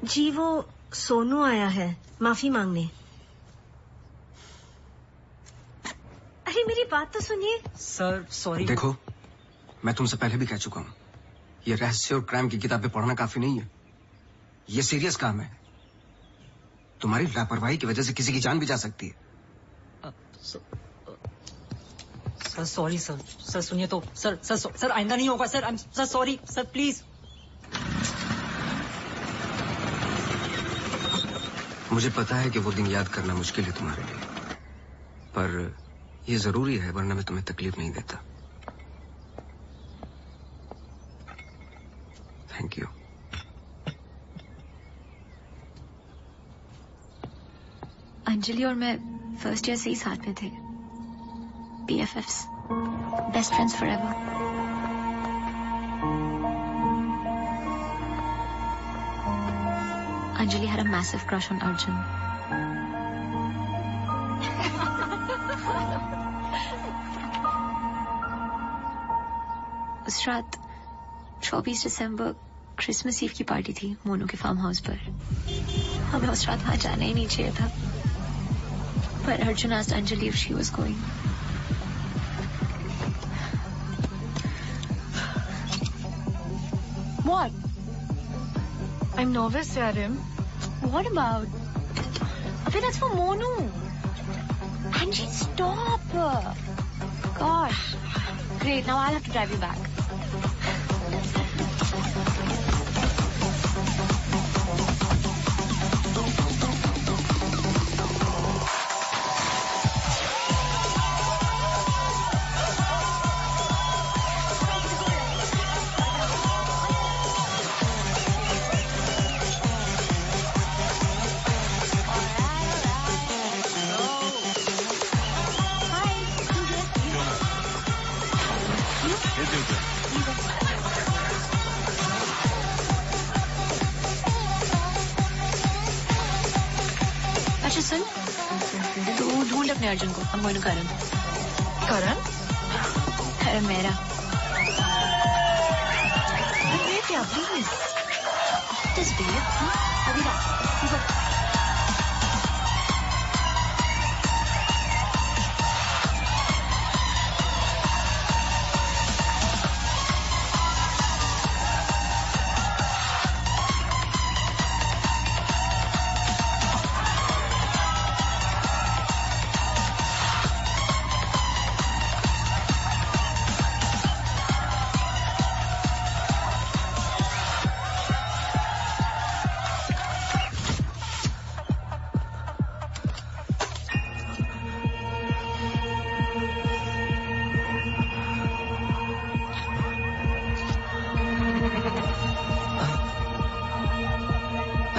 जी वो सोनू आया है माफी मांगने। अरे मेरी बात तो सुनिए। Sir sorry. देखो, मैं तुमसे पहले भी कह चुका हूं, ये रहस्य और क्राइम की किताबें पढ़ना काफी नहीं है। ये सीरियस काम है। तुम्हारी लापरवाही की वजह से किसी की जान भी जा सकती है। Sir sorry sir. सर सुनिए तो। सर आइंदा नहीं होगा sir. Sir sorry sir, please. मुझे पता है कि वो दिन याद करना मुश्किल है तुम्हारे लिए, पर ये जरूरी है, वरना मैं तुम्हें तकलीफ नहीं देता। Thank you. अंजलि और मैं फर्स्ट ईयर से ही साथ में थे। BFFs, best friends forever. Anjali had a massive crush on Arjun. उस रात 24 दिसंबर क्रिसमस ईव की पार्टी थी मोनू के फार्म हाउस पर। हमें उस रात वहां जाना ही नहीं चाहिए था, पर Arjun asked Anjali if she was going. What? I'm nervous, Yarim. What about? Abhi, that's for Monu. Angie, stop! Gosh. Great, now I'll have to drive you back. Arjun को। I'm going to Karan. Karan? Karan मेरा। अरे क्या please? This babe, अभी रात।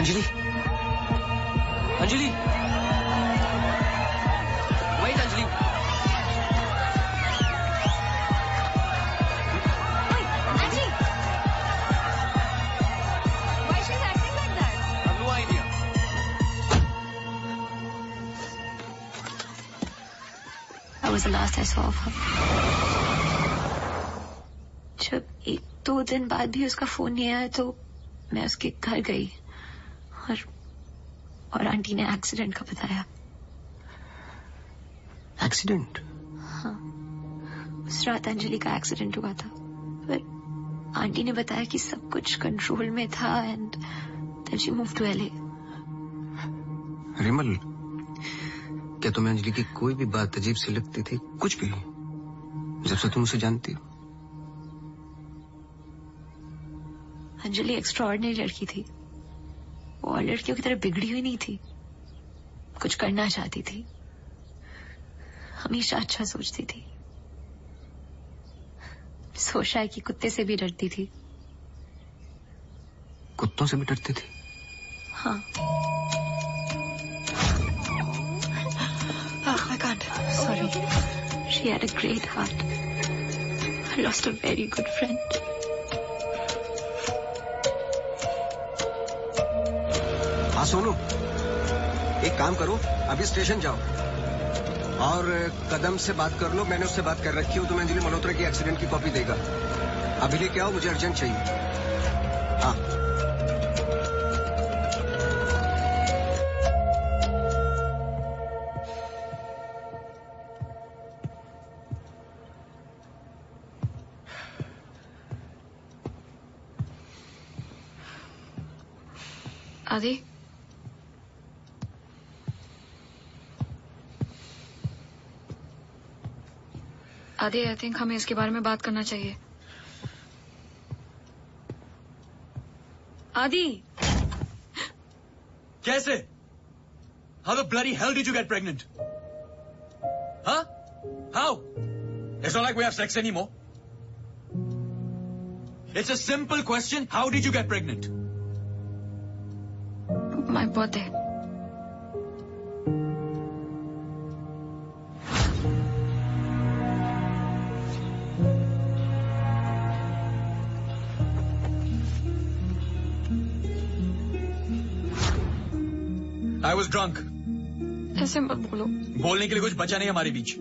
Anjali, Anjali, wait, Anjali. Angie! Why she's acting like that? I have no idea. That was the last I saw of her. जब 1-2 दिन बाद भी उसका फोन नहीं आया तो मैं उसके घर गई और आंटी ने एक्सीडेंट का बताया. एक्सीडेंट? हाँ, उस रात अंजलि का एक्सीडेंट हुआ था, पर आंटी ने बताया कि सब कुछ कंट्रोल में था and then she move to LA. Rimal, क्या तुम्हें अंजलि की कोई भी बात अजीब सी लगती थी? कुछ भी, जब से तुम उसे जानती हो? अंजलि एक्स्ट्राऑर्डिनरी लड़की थी. वो और लड़कियों की तरह बिगड़ी हुई नहीं थी. कुछ करना चाहती थी, हमेशा अच्छा सोचती थी. सोचा है कि कुत्ते से भी डरती थी. कुत्तों से भी डरती थी? हाँ. I can't. Sorry. She had a great heart. I lost a very good friend. हाँ सोनू, एक काम करो, अभी स्टेशन जाओ और कदम से बात कर लो. मैंने उससे बात कर रखी हो, तुम्हें अंजलि मल्होत्रा की एक्सीडेंट की कॉपी देगा. अभी लेके आओ, मुझे अर्जेंट चाहिए. हाँ. आदि, आई थिंक हमें इसके बारे में बात करना चाहिए. आदि, कैसे? How the bloody hell did you get pregnant? Huh? How? It's not like we have sex anymore. It's a simple question. How did you get pregnant? My birthday. I was drunk. ऐसे मत बोलो. बोलने के लिए कुछ बचा नहीं हमारे बीच.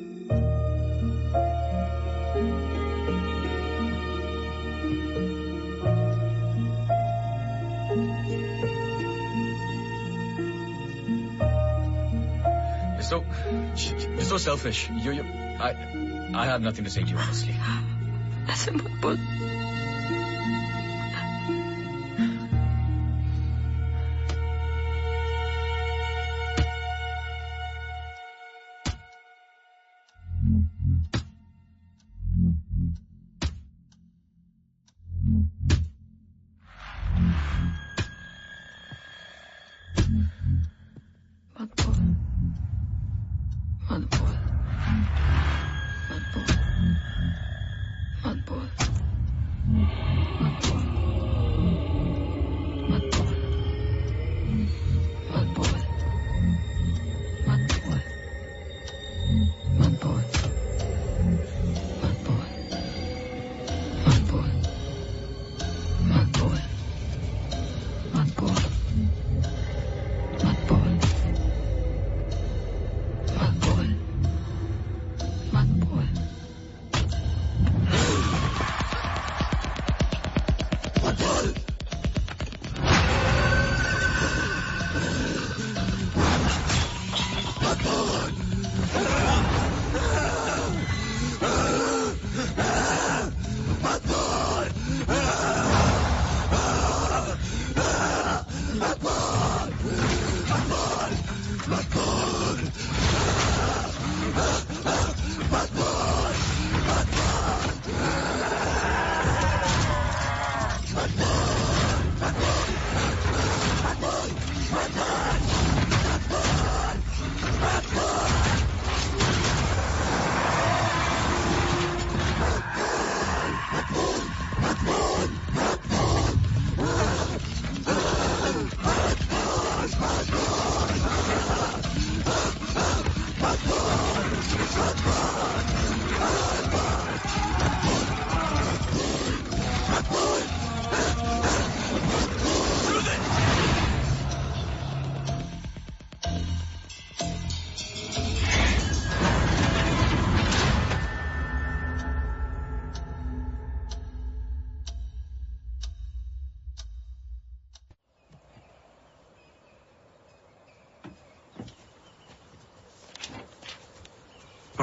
You're so selfish. I have nothing to say to you, honestly. ऐसे मत बोल.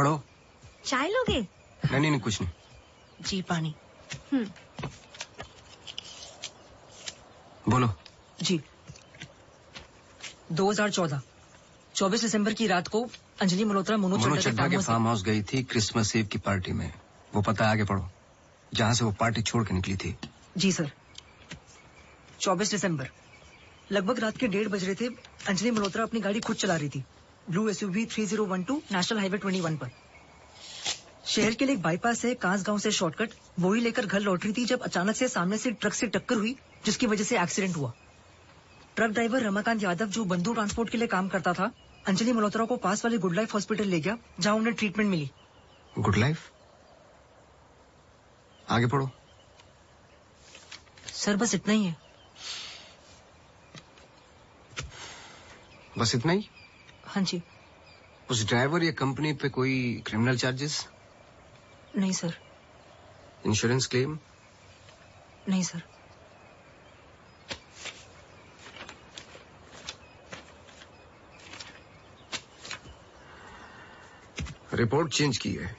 पढ़ो। चाय लोगे? नहीं, कुछ नहीं। जी पानी। बोलो। जी 2014 24 दिसंबर की रात को अंजलि मल्होत्रा मनोज चड्ढा के फार्म हाउस गई थी क्रिसमस ईव की पार्टी में। वो पता आगे पढ़ो, जहाँ से वो पार्टी छोड़ के निकली थी। जी सर। 24 दिसंबर लगभग रात के 1:30 बज रहे थे। अंजलि मल्होत्रा अपनी गाड़ी खुद चला रही थी ब्लू SUV 3012 नेशनल हाईवे 21 पर। शहर के लिए एक बाईपास है कांस गांव से शॉर्टकट, वही लेकर घर लौट रही थी जब अचानक से सामने से ट्रक से टक्कर हुई, जिसकी वजह से एक्सीडेंट हुआ। ट्रक ड्राइवर रमाकांत यादव, जो बंधु ट्रांसपोर्ट के लिए काम करता था, अंजलि मल्होत्रा को पास वाले गुड लाइफ हॉस्पिटल ले गया, जहां उन्हें ट्रीटमेंट मिली। Good life? आगे पढ़ो। सर बस इतना ही है। बस इतना ही? हाँ जी। उस ड्राइवर या कंपनी पे कोई क्रिमिनल चार्जेस? नहीं सर। Insurance claim? नहीं सर। रिपोर्ट चेंज की है।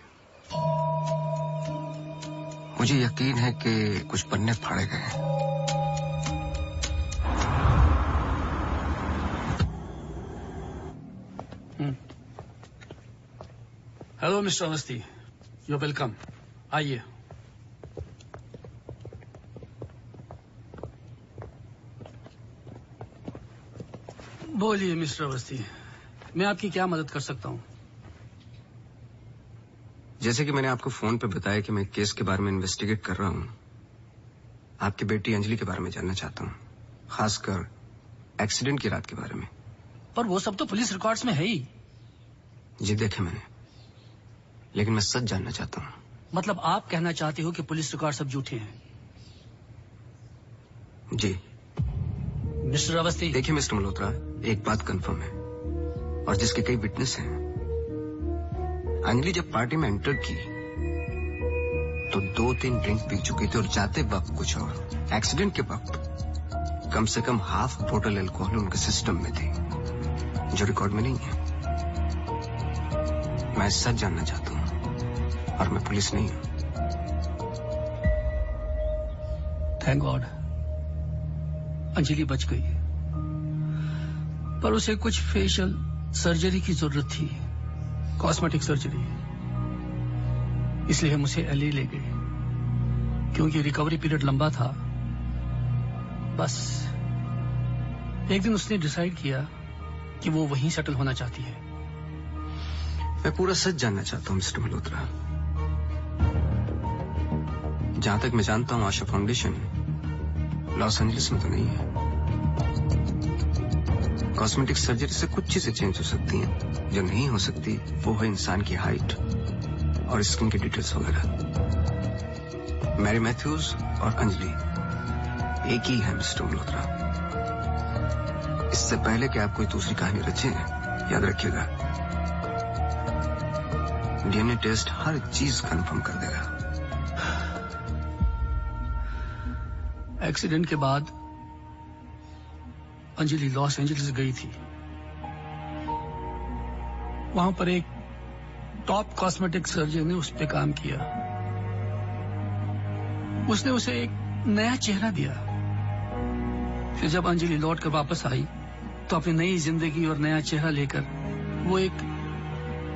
मुझे यकीन है कि कुछ पन्ने फाड़े गए हैं। Hello mister Awasthi, you welcome. आइए। बोलिए मिस्टर अवस्थी, मैं आपकी क्या मदद कर सकता हूँ? जैसे कि मैंने आपको फोन पे बताया कि मैं केस के बारे में इन्वेस्टिगेट कर रहा हूँ, आपकी बेटी अंजलि के बारे में जानना चाहता हूँ, खासकर एक्सीडेंट की रात के बारे में। पर वो सब तो पुलिस रिकॉर्ड्स में है ही। जी देखे मैंने, लेकिन मैं सच जानना चाहता हूँ। मतलब आप कहना चाहते हो कि पुलिस रिकॉर्ड सब झूठे हैं? जी। मिस्टर अवस्थी। देखिए मिस्टर मल्होत्रा, एक बात कंफर्म है और जिसके कई विटनेस हैं। अंजलि जब पार्टी में एंटर की तो 2-3 ड्रिंक पी चुकी थी और जाते वक्त कुछ और। एक्सीडेंट के वक्त कम से कम हाफ बोतल अल्कोहल उनके सिस्टम में थी, जो रिकॉर्ड में नहीं है। मैं सच जानना चाहता हूँ और मैं पुलिस नहीं हूँ। थैंक गॉड अंजलि बच गई, पर उसे कुछ फेशियल सर्जरी की जरूरत थी, कॉस्मेटिक सर्जरी। इसलिए हम उसे LA ले गए, क्योंकि रिकवरी पीरियड लंबा था। बस एक दिन उसने डिसाइड किया कि वो वहीं सेटल होना चाहती है। मैं पूरा सच जानना चाहता हूँ मिस्टर मल्होत्रा। जहां तक मैं जानता हूँ आशा फाउंडेशन लॉस एंजलिस में तो नहीं है। कॉस्मेटिक सर्जरी से कुछ चीजें चेंज हो सकती हैं, जो नहीं हो सकती वो है इंसान की हाइट और स्किन की डिटेल्स वगैरह। मैरी मैथ्यूज और अंजलि एक ही है मिस्टर मल्होत्रा। इससे पहले कि आप कोई दूसरी कहानी रचें, याद रखिएगा DNA टेस्ट हर चीज कंफर्म कर देगा। एक्सीडेंट के बाद अंजलि लॉस एंजलिस गई थी। वहां पर एक टॉप कॉस्मेटिक सर्जन ने उस पर काम किया। उसने उसे एक नया चेहरा दिया। फिर जब अंजलि लौट कर वापस आई तो अपनी नई जिंदगी और नया चेहरा लेकर वो एक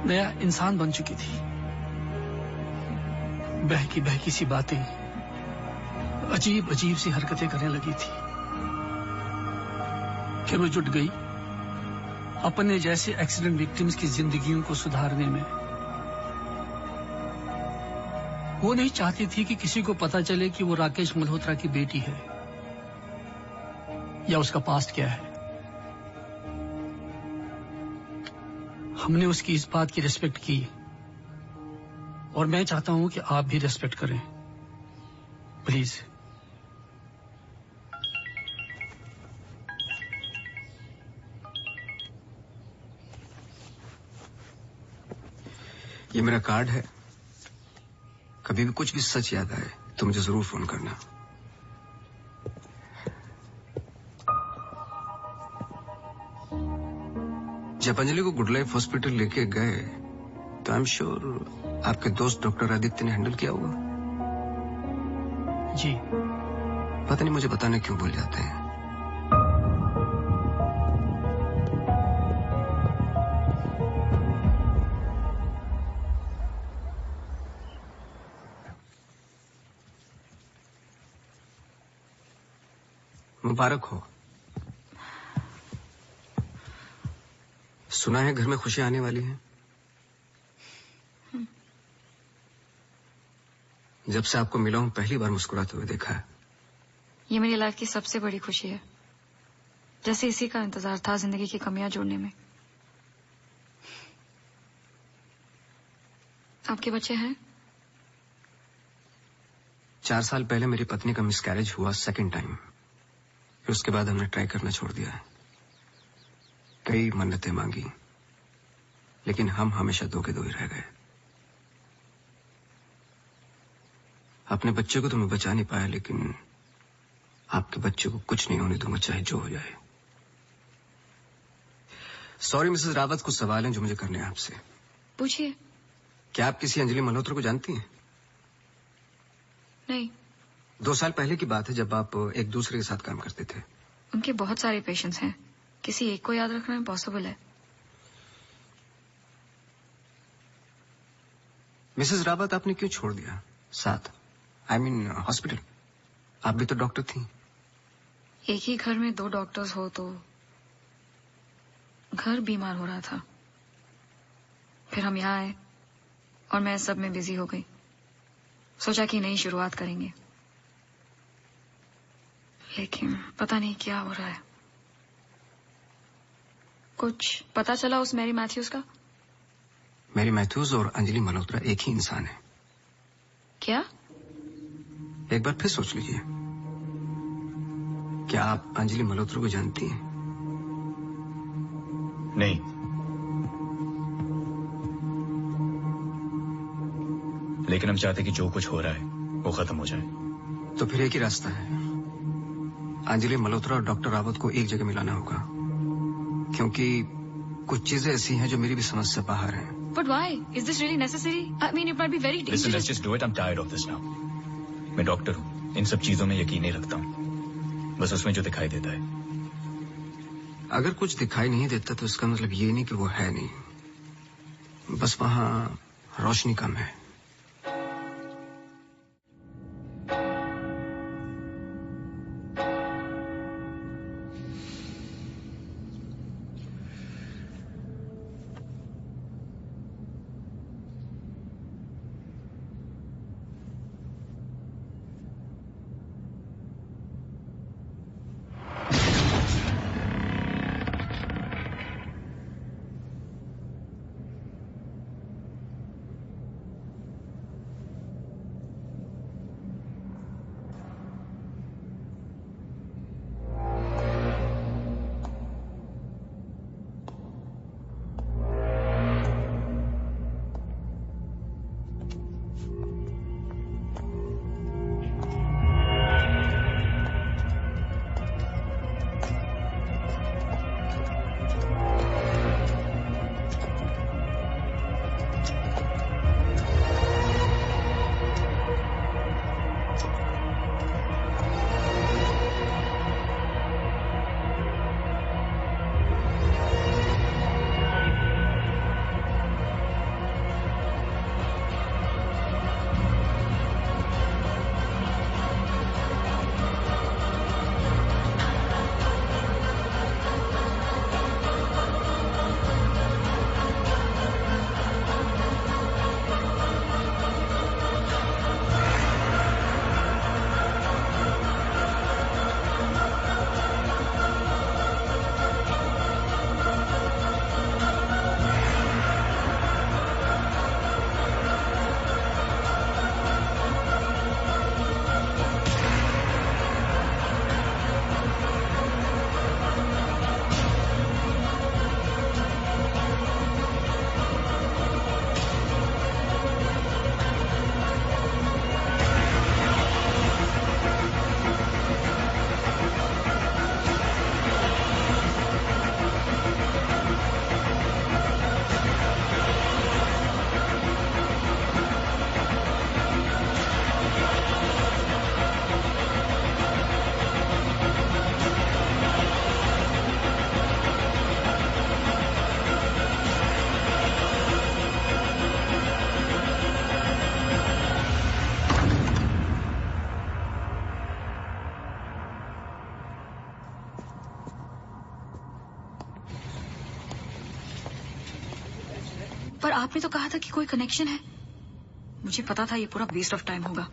नया इंसान बन चुकी थी। बहकी बहकी सी बातें, अजीब अजीब सी हरकतें करने लगी थी। फिर वो जुट गई अपने जैसे एक्सीडेंट विक्टिम्स की जिंदगियों को सुधारने में। वो नहीं चाहती थी कि किसी को पता चले कि वो राकेश मल्होत्रा की बेटी है या उसका पास्ट क्या है। हमने उसकी इस बात की रिस्पेक्ट की और मैं चाहता हूं कि आप भी रिस्पेक्ट करें, प्लीज। ये मेरा कार्ड है, कभी भी कुछ भी सच याद आए तो मुझे जरूर फोन करना। जब अंजलि को गुड लाइफ हॉस्पिटल लेके गए तो आई एम श्योर आपके दोस्त डॉक्टर आदित्य ने हैंडल किया होगा। जी। पता नहीं मुझे बताने क्यों भूल जाते हैं। मुबारक हो। सुना है घर में खुशियां आने वाली हैं। जब से आपको मिला हूं पहली बार मुस्कुराते हुए देखा है। ये मेरी लाइफ की सबसे बड़ी खुशी है। जैसे इसी का इंतजार था जिंदगी की कमियां जोड़ने में। आपके बच्चे हैं? 4 साल पहले मेरी पत्नी का मिसकैरेज हुआ सेकंड टाइम। फिर उसके बाद हमने ट्राई करना छोड़ दिया है। कई मन्नतें मांगी, लेकिन हम हमेशा दो के दो ही रह गए। अपने बच्चे को तो मैं बचा नहीं पाया, लेकिन आपके बच्चे को कुछ नहीं होने दूंगा, चाहे जो हो जाए। सॉरी मिसेस रावत, कुछ सवाल हैं जो मुझे करने हैं आपसे। पूछिए। क्या आप किसी अंजलि मल्होत्रा को जानती हैं? नहीं। 2 साल पहले की बात है जब आप एक दूसरे के साथ काम करते थे। उनके बहुत सारे पेशेंट्स हैं, किसी एक को याद रखना इम्पॉसिबल है। मिसेस रावत, आपने क्यों छोड़ दिया साथ? I mean hospital. आप भी तो डॉक्टर थी। एक ही घर में 2 डॉक्टर्स हो तो घर बीमार हो रहा था। फिर हम यहाँ आए और मैं सब में बिजी हो गई। सोचा कि नई शुरुआत करेंगे, लेकिन पता नहीं क्या हो रहा है। कुछ पता चला उस मैरी मैथ्यूज का? मैरी मैथ्यूज और अंजलि मल्होत्रा एक ही इंसान है। क्या? एक बार फिर सोच लीजिए। क्या आप अंजलि मल्होत्रा को जानती हैं? नहीं। लेकिन हम चाहते कि जो कुछ हो रहा है वो खत्म हो जाए। तो फिर एक ही रास्ता है। अंजलि मल्होत्रा और डॉक्टर रावत को एक जगह मिलाना होगा, क्योंकि कुछ चीजें ऐसी हैं जो मेरी भी समझ से बाहर हैं। But why? Is this really necessary? I mean, it might be very dangerous. Listen, let's just do it. I'm tired of this now. मैं डॉक्टर हूँ, इन सब चीजों में यकीन नहीं रखता हूँ, बस उसमें जो दिखाई देता है। अगर कुछ दिखाई नहीं देता तो इसका मतलब ये नहीं कि वो है नहीं, बस वहां रोशनी कम है। आपने तो कहा था कि कोई कनेक्शन है। मुझे पता था ये पूरा वेस्ट ऑफ टाइम होगा।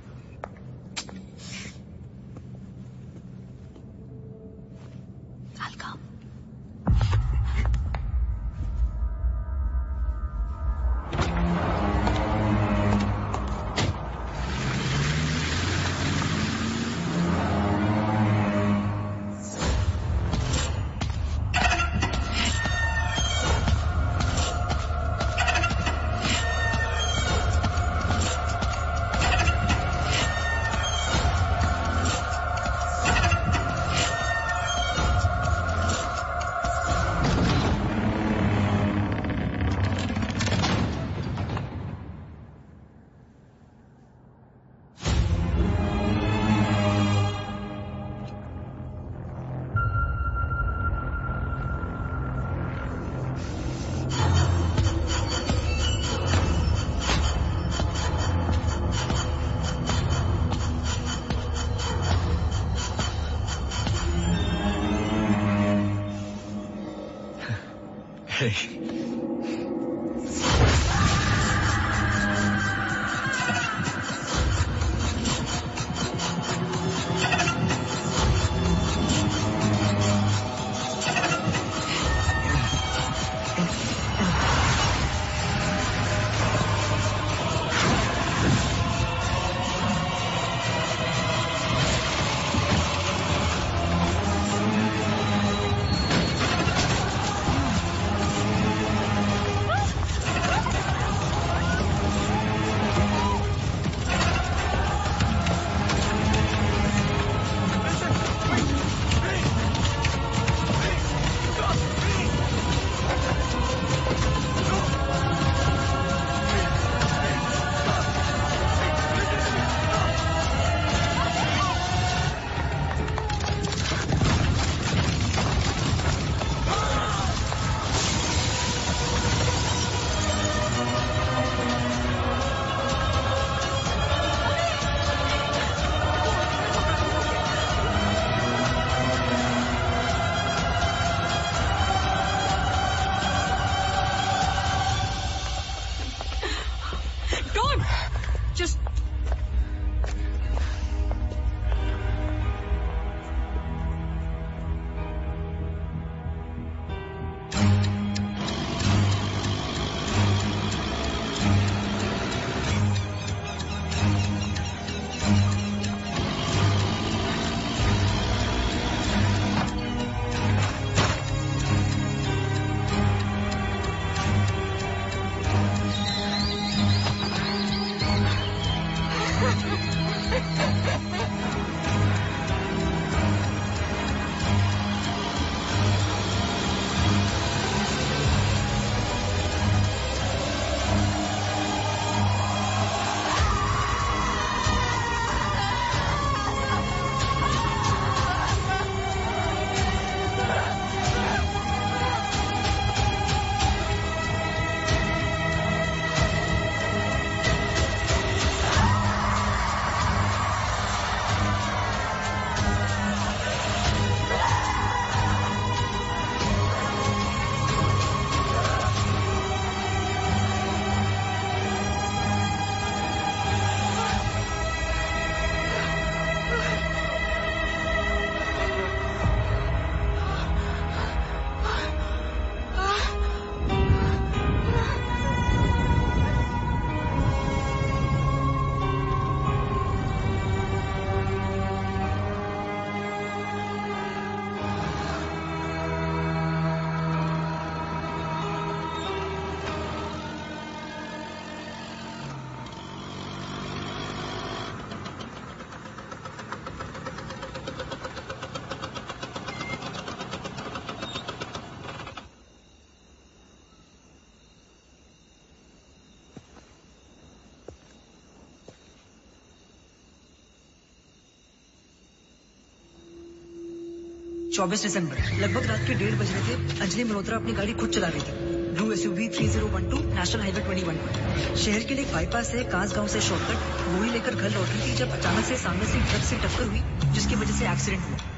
चौबीस दिसंबर लगभग रात के 1:30 बज रहे थे। अंजलि मल्होत्रा अपनी गाड़ी खुद चला रही थी। ब्लू SUV 3012 नेशनल हाईवे 21 पर। शहर के लिए एक बाईपास है कांस गांव से शॉर्टकट वही लेकर घर लौट रही थी जब अचानक से सामने से ट्रक से टक्कर हुई जिसकी वजह से एक्सीडेंट हुआ।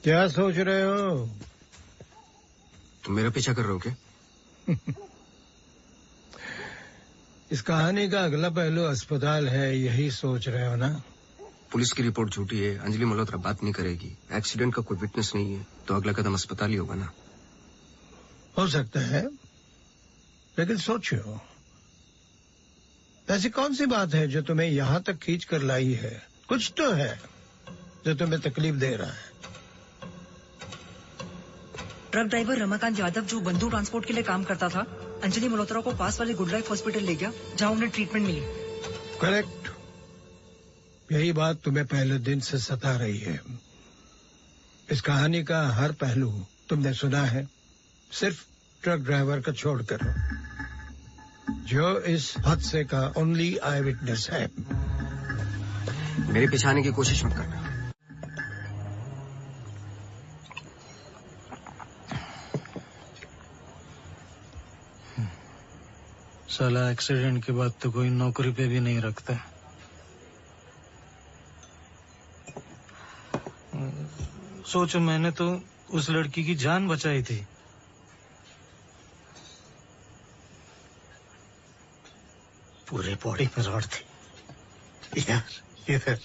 क्या सोच रहे हो? तुम मेरा पीछा कर रहे हो क्या? इस कहानी का अगला पहलू अस्पताल है, यही सोच रहे हो ना? पुलिस की रिपोर्ट झूठी है, अंजलि मल्होत्रा बात नहीं करेगी, एक्सीडेंट का कोई विटनेस नहीं है, तो अगला कदम अस्पताल ही होगा ना? हो सकता है, लेकिन सोचो, ऐसी कौन सी बात है जो तुम्हें यहाँ तक खींच कर लाई है? कुछ तो है जो तुम्हें तकलीफ दे रहा है। ट्रक ड्राइवर रमाकांत यादव जो बंधु ट्रांसपोर्ट के लिए काम करता था, अंजलि मल्होत्रा को पास वाले गुड लाइफ हॉस्पिटल ले गया जहां उन्हें ट्रीटमेंट मिली। करेक्ट। यही बात तुम्हें पहले दिन से सता रही है। इस कहानी का हर पहलू तुमने सुना है, सिर्फ ट्रक ड्राइवर का छोड़कर, जो इस हादसे का ओनली आई विटनेस है। मेरे पीछे आने की कोशिश मत करना। साला एक्सीडेंट के बाद तो कोई नौकरी पे भी नहीं रखता। सोचो, मैंने तो उस लड़की की जान बचाई थी। पूरे बॉडी में रॉड थी। इधर इधर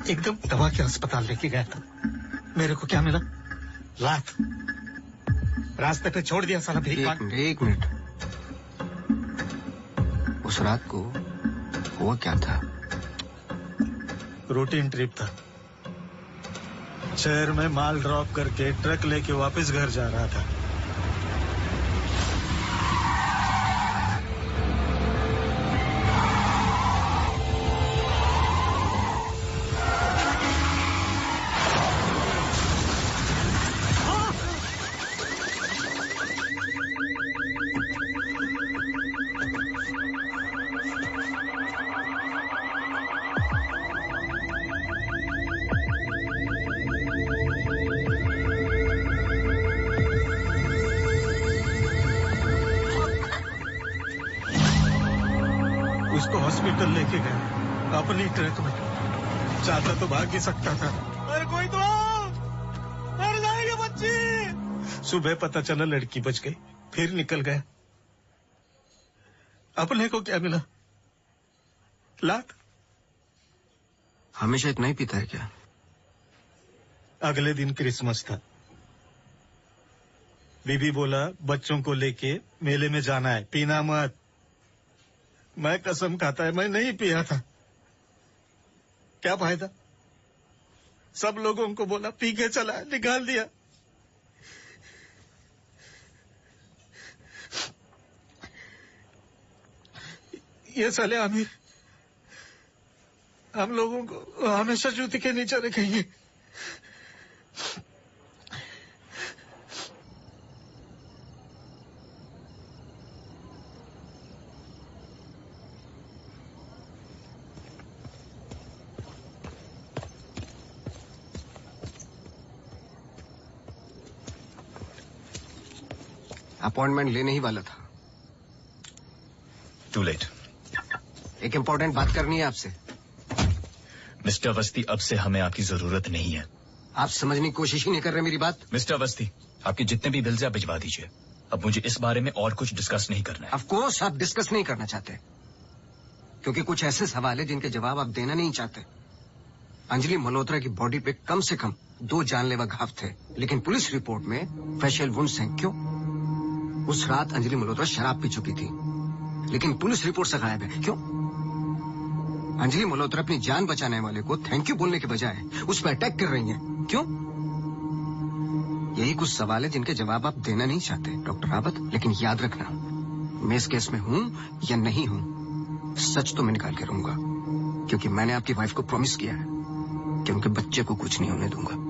एकदम दबा के अस्पताल लेके गया था। मेरे को क्या मिला? लात। रास्ते पे छोड़ दिया साला भीख मांग। एक मिनट, उस रात को हुआ क्या था? रूटीन ट्रिप था। शहर में माल ड्रॉप करके ट्रक लेके वापस घर जा रहा था। हॉस्पिटल लेके गए अपनी ट्रक में। चाहता तो भाग ही सकता था। अरे कोई तो, मर जाएगी बच्ची। सुबह पता चला लड़की बच गई, फिर निकल गया। अपने को क्या मिला? लात। हमेशा इतना ही पीता है क्या? अगले दिन क्रिसमस था। बीबी बोला बच्चों को लेके मेले में जाना है, पीना मत। मैं कसम खाता है मैं नहीं पिया था। क्या फायदा? सब लोगों को बोला पी के चला, निकाल दिया। ये साले आमिर हम लोगों को हमेशा जूती के नीचे रखेंगे। अपॉइंटमेंट लेने ही वाला था। To late. एक इम्पोर्टेंट बात करनी है आपसे। मिस्टर अवस्थी, अब से हमें आपकी जरूरत नहीं है। आप समझने की कोशिश ही नहीं कर रहे मेरी बात। मिस्टर अवस्थी, आपके जितने भी बिल्स आप भिजवा दीजिए। अब मुझे इस बारे में और कुछ डिस्कस नहीं करना है। ऑफ कोर्स आप डिस्कस नहीं करना चाहते, क्योंकि कुछ ऐसे सवाल है जिनके जवाब आप देना नहीं चाहते। अंजलि मल्होत्रा की बॉडी पे कम से कम 2 जानलेवा घाव थे, लेकिन पुलिस रिपोर्ट में फेशियल वुंड्स हैं। क्यों? उस रात अंजलि मल्होत्रा शराब पी चुकी थी, लेकिन पुलिस रिपोर्ट से गायब है। क्यों? अंजलि मल्होत्रा अपनी जान बचाने वाले को थैंक यू बोलने के बजाय उस पर अटैक कर रही हैं। क्यों? यही कुछ सवाल है जिनके जवाब आप देना नहीं चाहते डॉक्टर रावत। लेकिन याद रखना, मैं इस केस में हूं या नहीं हूं, सच तो मैं निकाल के रहूंगा, क्योंकि मैंने आपकी वाइफ को प्रॉमिस किया है कि उनके बच्चे को कुछ नहीं होने दूंगा।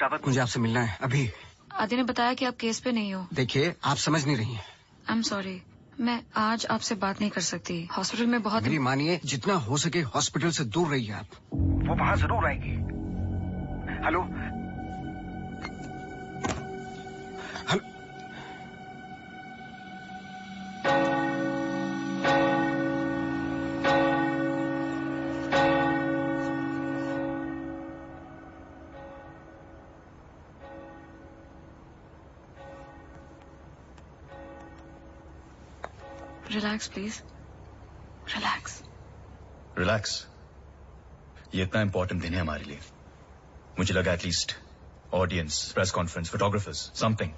रावत, मुझे आपसे मिलना है अभी। आदि ने बताया कि आप केस पे नहीं हो। देखिए, आप समझ नहीं रही हैं। आई एम सॉरी, मैं आज आपसे बात नहीं कर सकती। हॉस्पिटल में बहुत। मेरी मानिए, जितना हो सके हॉस्पिटल से दूर रहिए आप। वो वहां जरूर आएगी। Hello hello. Relax please, relax. Relax? ये इतना इंपॉर्टेंट दिन है हमारे लिए। मुझे लगा at least audience, press conference, photographers, something.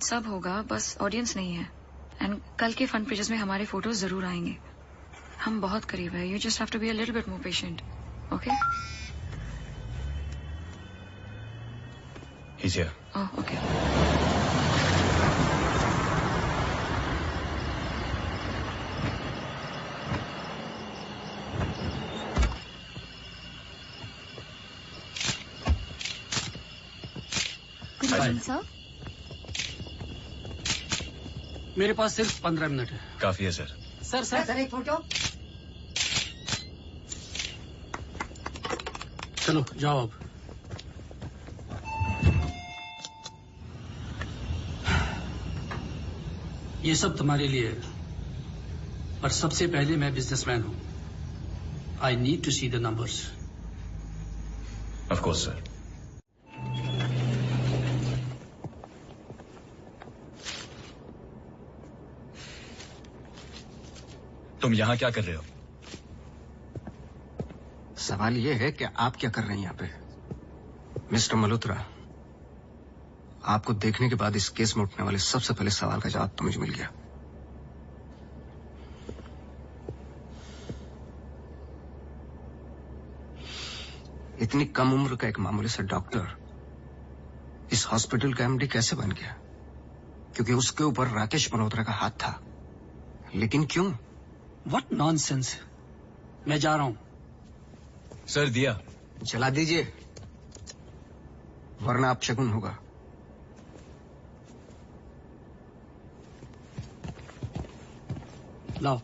सब होगा, बस ऑडियंस नहीं है। एंड कल के फ्रंट पेजेस में हमारे फोटोज जरूर आएंगे। हम बहुत करीब है। You just have to be a little bit more patient, okay? He's here. Oh, okay. सर, मेरे पास सिर्फ 15 मिनट है। काफी है सर। सर एक फोटो। चलो जाओ अब। ये सब तुम्हारे लिए है, पर सबसे पहले मैं बिजनेसमैन हूं। I need to see the numbers. Of course sir. तुम यहाँ क्या कर रहे हो? सवाल ये है कि आप क्या कर रहे हैं यहाँ पे? मिस्टर मल्होत्रा, आपको देखने के बाद इस केस में उठने वाले सबसे पहले सवाल का जवाब तो मुझे मिल गया। इतनी कम उम्र का एक मामूली सा डॉक्टर इस हॉस्पिटल का एमडी कैसे बन गया? क्योंकि उसके ऊपर राकेश मल्होत्रा का हाथ था। लेकिन क्यों? What nonsense. मैं जा रहा हूं। सर दिया जला दीजिए, वरना अपशगुन होगा। लाओ।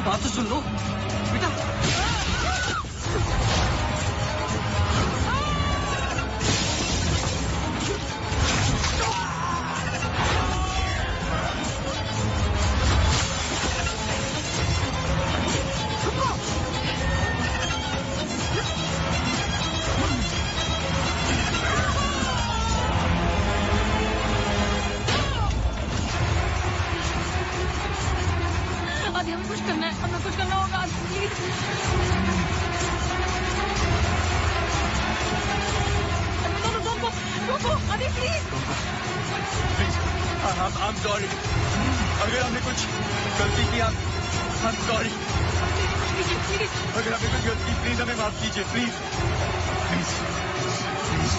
बात तो सुन लो बेटा। आदि हमें कुछ करना है, हमें कुछ करना होगा। देखो अभी प्लीज। I'm sorry. अगर हमने कुछ गलती की I'm sorry. अगर हमने कुछ गलती प्लीज हमें माफ कीजिए प्लीज प्लीज प्लीज।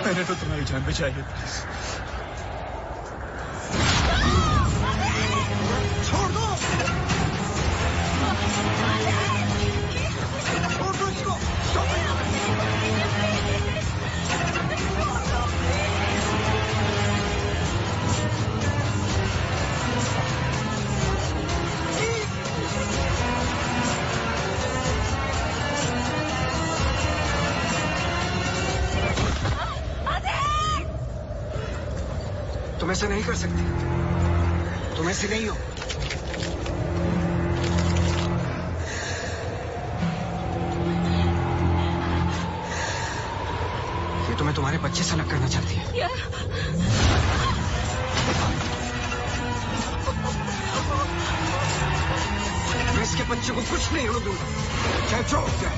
मैंने तो तुम्हारी जान बचाई है प्लीज। छोड़ दो इसको। तुम ऐसे नहीं कर सकते, तुम ऐसे नहीं हो। ये तुम्हें तुम्हारे बच्चे से अलग करना चाहती है। मैं इसके बच्चे को कुछ नहीं होने दूंगा, चाहे जो हो जाए।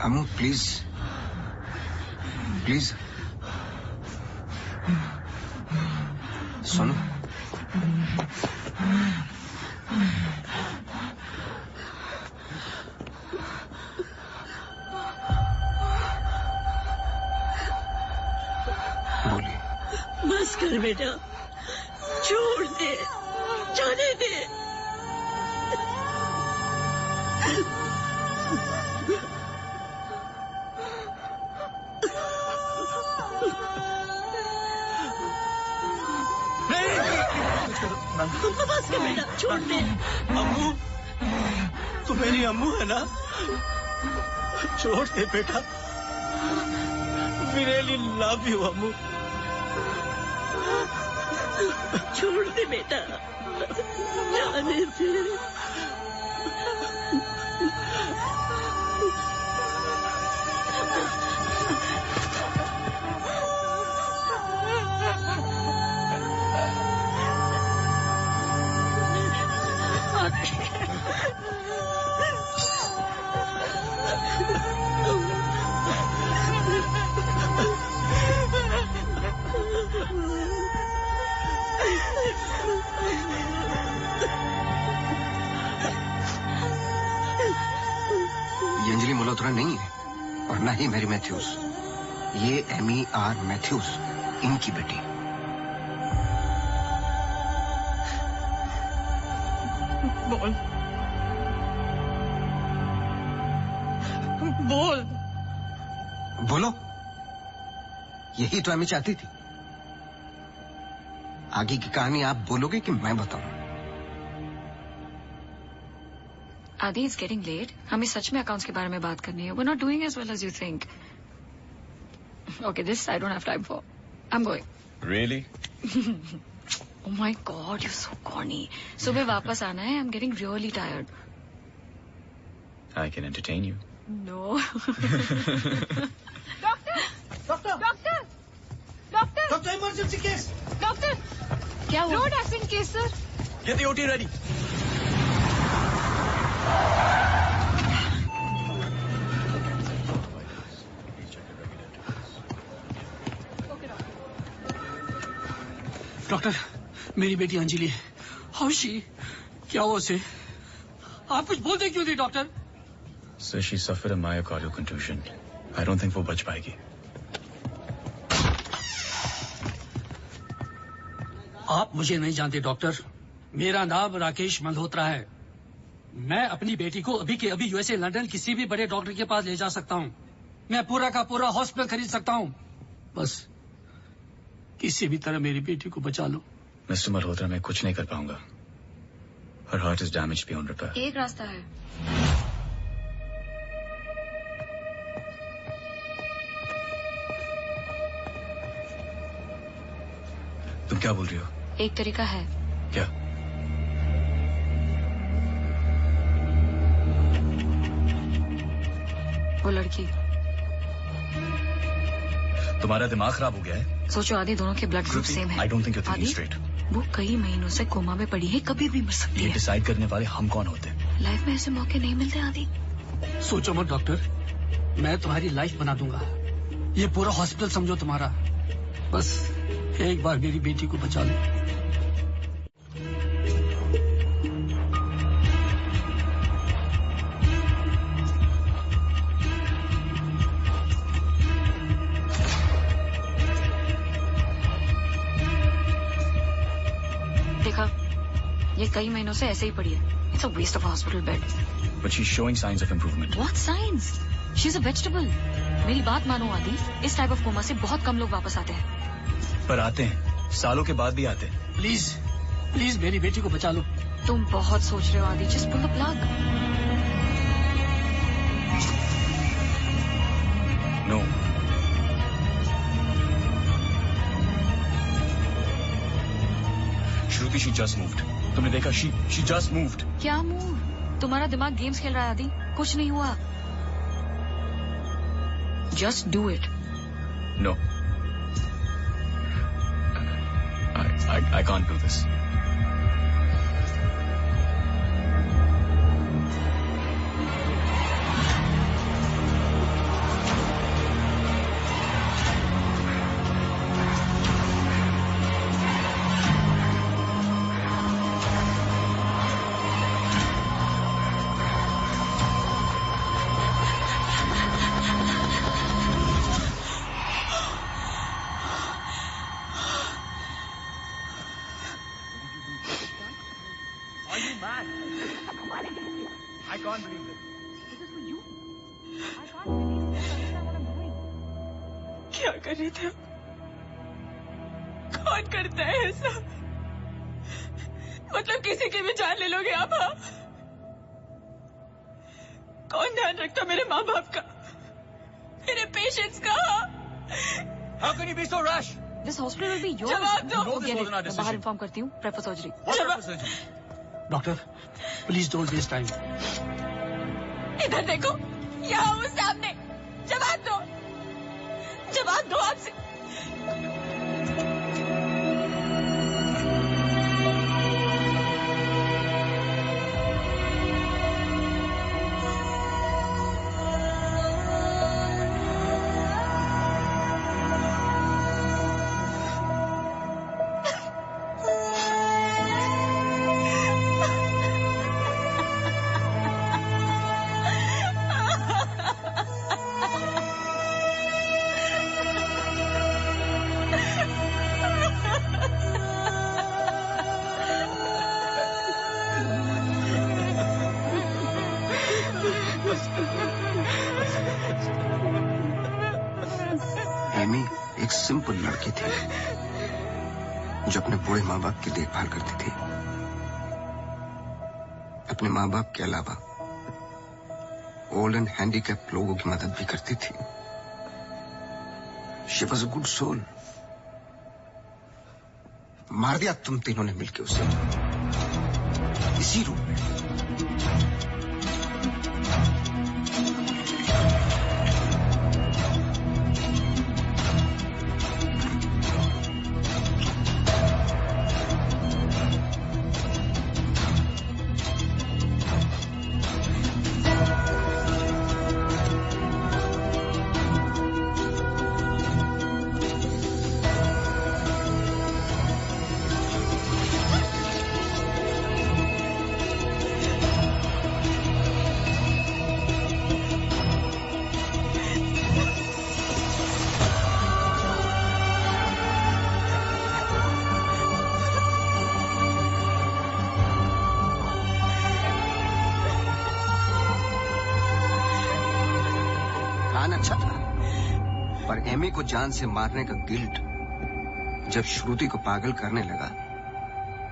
अम्मू प्लीज प्लीज सुनो। बोलिए। बस कर बेटा, छोड़ दे, जाने दे। बस कर बेटा, छोड़ दे। अम्मू, तू मेरी अम्मू है ना? छोड़ दे बेटा। We really love you, अम्मू। छोड़ दे बेटा, जाने दे। ये अंजलि मल्होत्रा नहीं है और ना ही मैरी मैथ्यूज। ये एमी आर मैथ्यूज, इनकी बेटी। बोल बोल बोलो। यही तो एमी चाहती थी। आगे की कहानी आप बोलोगे कि मैं बताऊं? आदि, इट्स गेटिंग लेट। हमें सच में अकाउंट्स के बारे में बात करनी है। We are not doing as well as you think. Okay, this I don't have time for. I am going. Really? Oh my God, you're so corny. सुबह वापस आना है. I'm getting really tired. I can entertain you. No. Doctor emergency case. Doctor क्या हुआ? Road accident case sir. Get the OT ready. Doctor, मेरी बेटी अंजलि है। How she? क्या हुआ उसे? आप कुछ बोलते क्यों नहीं doctor? Sir, she suffered a myocardial contusion. I don't think वो बच पाएगी। आप मुझे नहीं जानते डॉक्टर, मेरा नाम राकेश मल्होत्रा है। मैं अपनी बेटी को अभी के अभी यूएसए लंदन किसी भी बड़े डॉक्टर के पास ले जा सकता हूँ। मैं पूरा का पूरा हॉस्पिटल खरीद सकता हूँ। बस किसी भी तरह मेरी बेटी को बचा लो। मिस्टर मल्होत्रा, मैं कुछ नहीं कर पाऊंगा। Her heart is damage beyond repair. एक रास्ता है। तुम क्या बोल रही हो? एक तरीका है। क्या? वो लड़की। तुम्हारा दिमाग खराब हो गया है? सोचो आदि दोनों के ब्लड ग्रुप सेम है। I don't think you thinking straight. वो कई महीनों से कोमा में पड़ी है, कभी भी मर सकती है। ये डिसाइड करने वाले हम कौन होते हैं? लाइफ में ऐसे मौके नहीं मिलते आदि। सोचो मत डॉक्टर, मैं तुम्हारी लाइफ बना दूंगा। ये पूरा हॉस्पिटल समझो तुम्हारा। बस एक बार मेरी बेटी को बचा लो। देखा, ये कई महीनों से ऐसे ही पड़ी है। It's a waste of hospital bed. But she is showing science of improvement. What science? She is a vegetable. मेरी बात मानो आदि, इस टाइप ऑफ कोमा से बहुत कम लोग वापस आते हैं। पर आते हैं, सालों के बाद भी आते हैं। प्लीज प्लीज मेरी बेटी को बचा लो। तुम बहुत सोच रहे हो Adi, just pull the plug. No. Shruti, she just moved. तुमने देखा? She just moved. क्या मूव? तुम्हारा दिमाग गेम्स खेल रहा है आदि, कुछ नहीं हुआ। Just do it. No, I can't do this. क्या कर रहे थे? कौन करता है ऐसा? मतलब किसी की भी जान ले लोगे आप? हाँ? कौन ध्यान रखता मेरे माँ बाप का, मेरे पेशेंट्स का? How can you be so rash? This hospital will be yours. जवाब दो। मैं बाहर इन्फॉर्म करती हूँ। Prefer surgery. Doctor, please don't waste time. इधर देखो, यहाँ वो सामने। जवाब दो, जवाब दो आपसे। एमी एक सिंपल लड़की थी जो अपने बूढ़े माँ बाप की देखभाल करती थी। अपने माँ बाप के अलावा ओल्ड एंड हैंडीकैप लोगों की मदद भी करती थी। She was a good soul. मार दिया तुम तीनों ने मिलकर उसे इसी रूप में। अच्छा था, पर एमी को जान से मारने का गिल्ट जब श्रुति को पागल करने लगा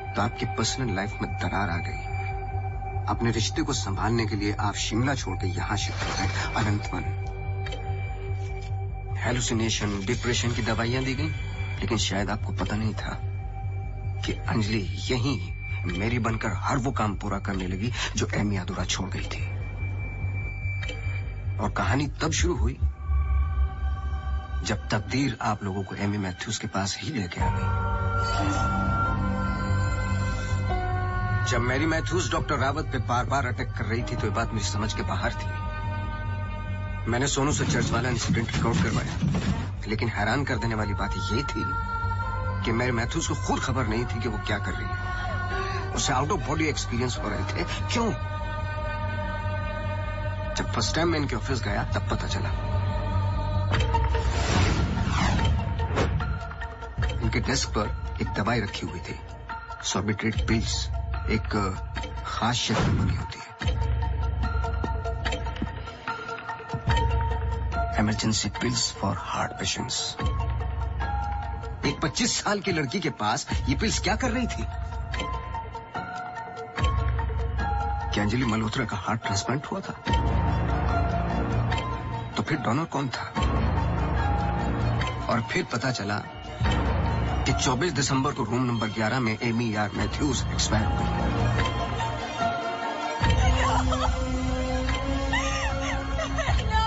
तो आपकी पर्सनल लाइफ में दरार आ गई। अपने रिश्ते को संभालने के लिए आप शिमला छोड़ के यहां शिफ्ट हो गए, अनंतवन। हेलुसिनेशन, डिप्रेशन की दवाइयां दी गई, लेकिन शायद आपको पता नहीं था कि अंजलि यहीं मेरी बनकर हर वो काम पूरा करने लगी जो एमी अधूरा छोड़ गई थी। और कहानी तब शुरू हुई जब तकदीर आप लोगों को एमी मैथ्यूज के पास ही लेके आ गई। जब मैरी मैथ्यूज डॉक्टर रावत पे बार बार अटैक कर रही थी तो ये बात मेरी समझ के बाहर थी। मैंने सोनू से चर्च वाला इंसिडेंट रिकॉर्ड करवाया, लेकिन हैरान कर देने वाली बात ये थी कि मैरी मैथ्यूज को खुद खबर नहीं थी कि वो क्या कर रही है। उसे आउट ऑफ बॉडी एक्सपीरियंस हो रहे थे। क्यों? जब फर्स्ट टाइम मैं इनके ऑफिस गया तब पता चला। इनके डेस्क पर एक दवाई रखी हुई थी, सॉर्बिट्रेट पिल्स, एक खास शक्ल बनी होती है। Emergency pills for heart patients. एक 25 साल की लड़की के पास ये पिल्स क्या कर रही थी? क्या अंजलि मल्होत्रा का हार्ट ट्रांसप्लांट हुआ था? तो फिर डोनर कौन था? और फिर पता चला कि 24 दिसंबर को रूम नंबर 11 में एमी आर मैथ्यूज एक्सपायर हो गई।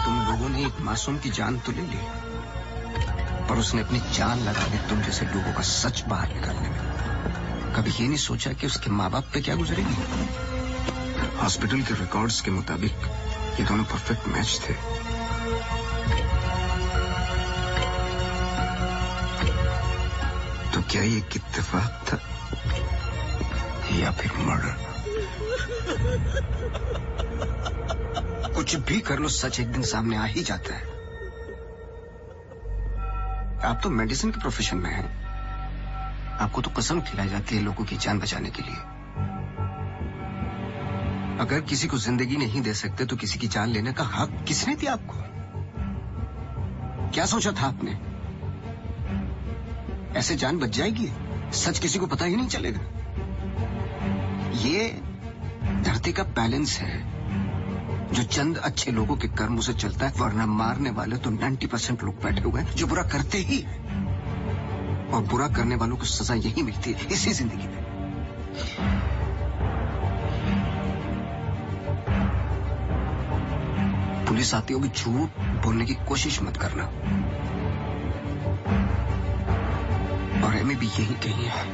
तुम लोगों ने एक मासूम की जान तो ले ली, पर उसने अपनी जान लगा दी तुम जैसे लोगों का सच बाहर निकालने में। कभी ये नहीं सोचा कि उसके माँ बाप पे क्या गुजरेगी? हॉस्पिटल के रिकॉर्ड्स के मुताबिक ये दोनों परफेक्ट मैच थे। तो क्या ये एक इत्तेफाक था या फिर मर्डर? कुछ भी कर लो, सच एक दिन सामने आ ही जाता है। आप तो मेडिसिन के प्रोफेशन में हैं। आपको तो कसम खिलाई जाती है लोगों की जान बचाने के लिए। अगर किसी को जिंदगी नहीं दे सकते तो किसी की जान लेने का हक किसने दिया आपको? क्या सोचा था आपने? ऐसे जान बच जाएगी? सच किसी को पता ही नहीं चलेगा। ये धरती का बैलेंस है जो चंद अच्छे लोगों के कर्मों से चलता है, वरना मारने वाले तो 90% लोग बैठे हुए हैं जो बुरा करते ही हैं। और बुरा करने वालों को सजा यही मिलती है, इसी जिंदगी में। पुलिस आती होगी, झूठ बोलने की कोशिश मत करना। और एमी भी यही कही है।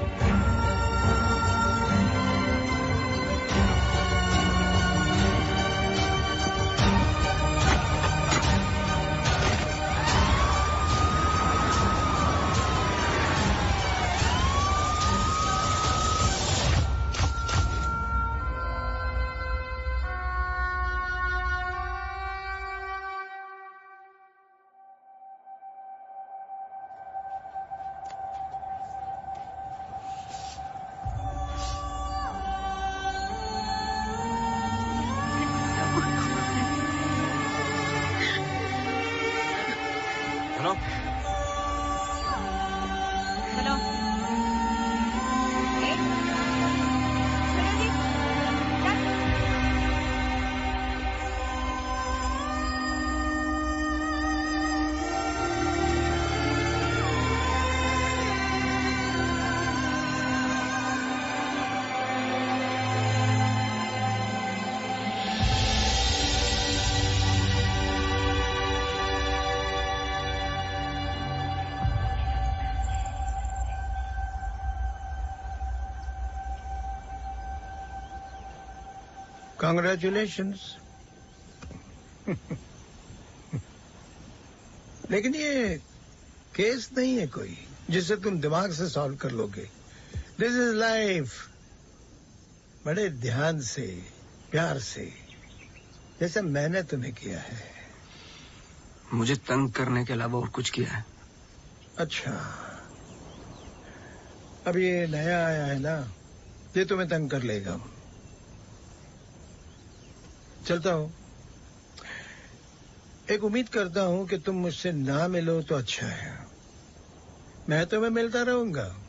Congratulations. लेकिन ये केस नहीं है कोई जिसे तुम दिमाग से सॉल्व कर लोगे। This is life. बड़े ध्यान से, प्यार से, जैसे मैंने तुम्हें किया है। मुझे तंग करने के अलावा और कुछ किया है? अच्छा, अब ये नया आया है ना, ये तुम्हें तंग कर लेगा। चलता हूं। एक उम्मीद करता हूं कि तुम मुझसे ना मिलो तो अच्छा है। मैं तुम्हें मिलता रहूंगा।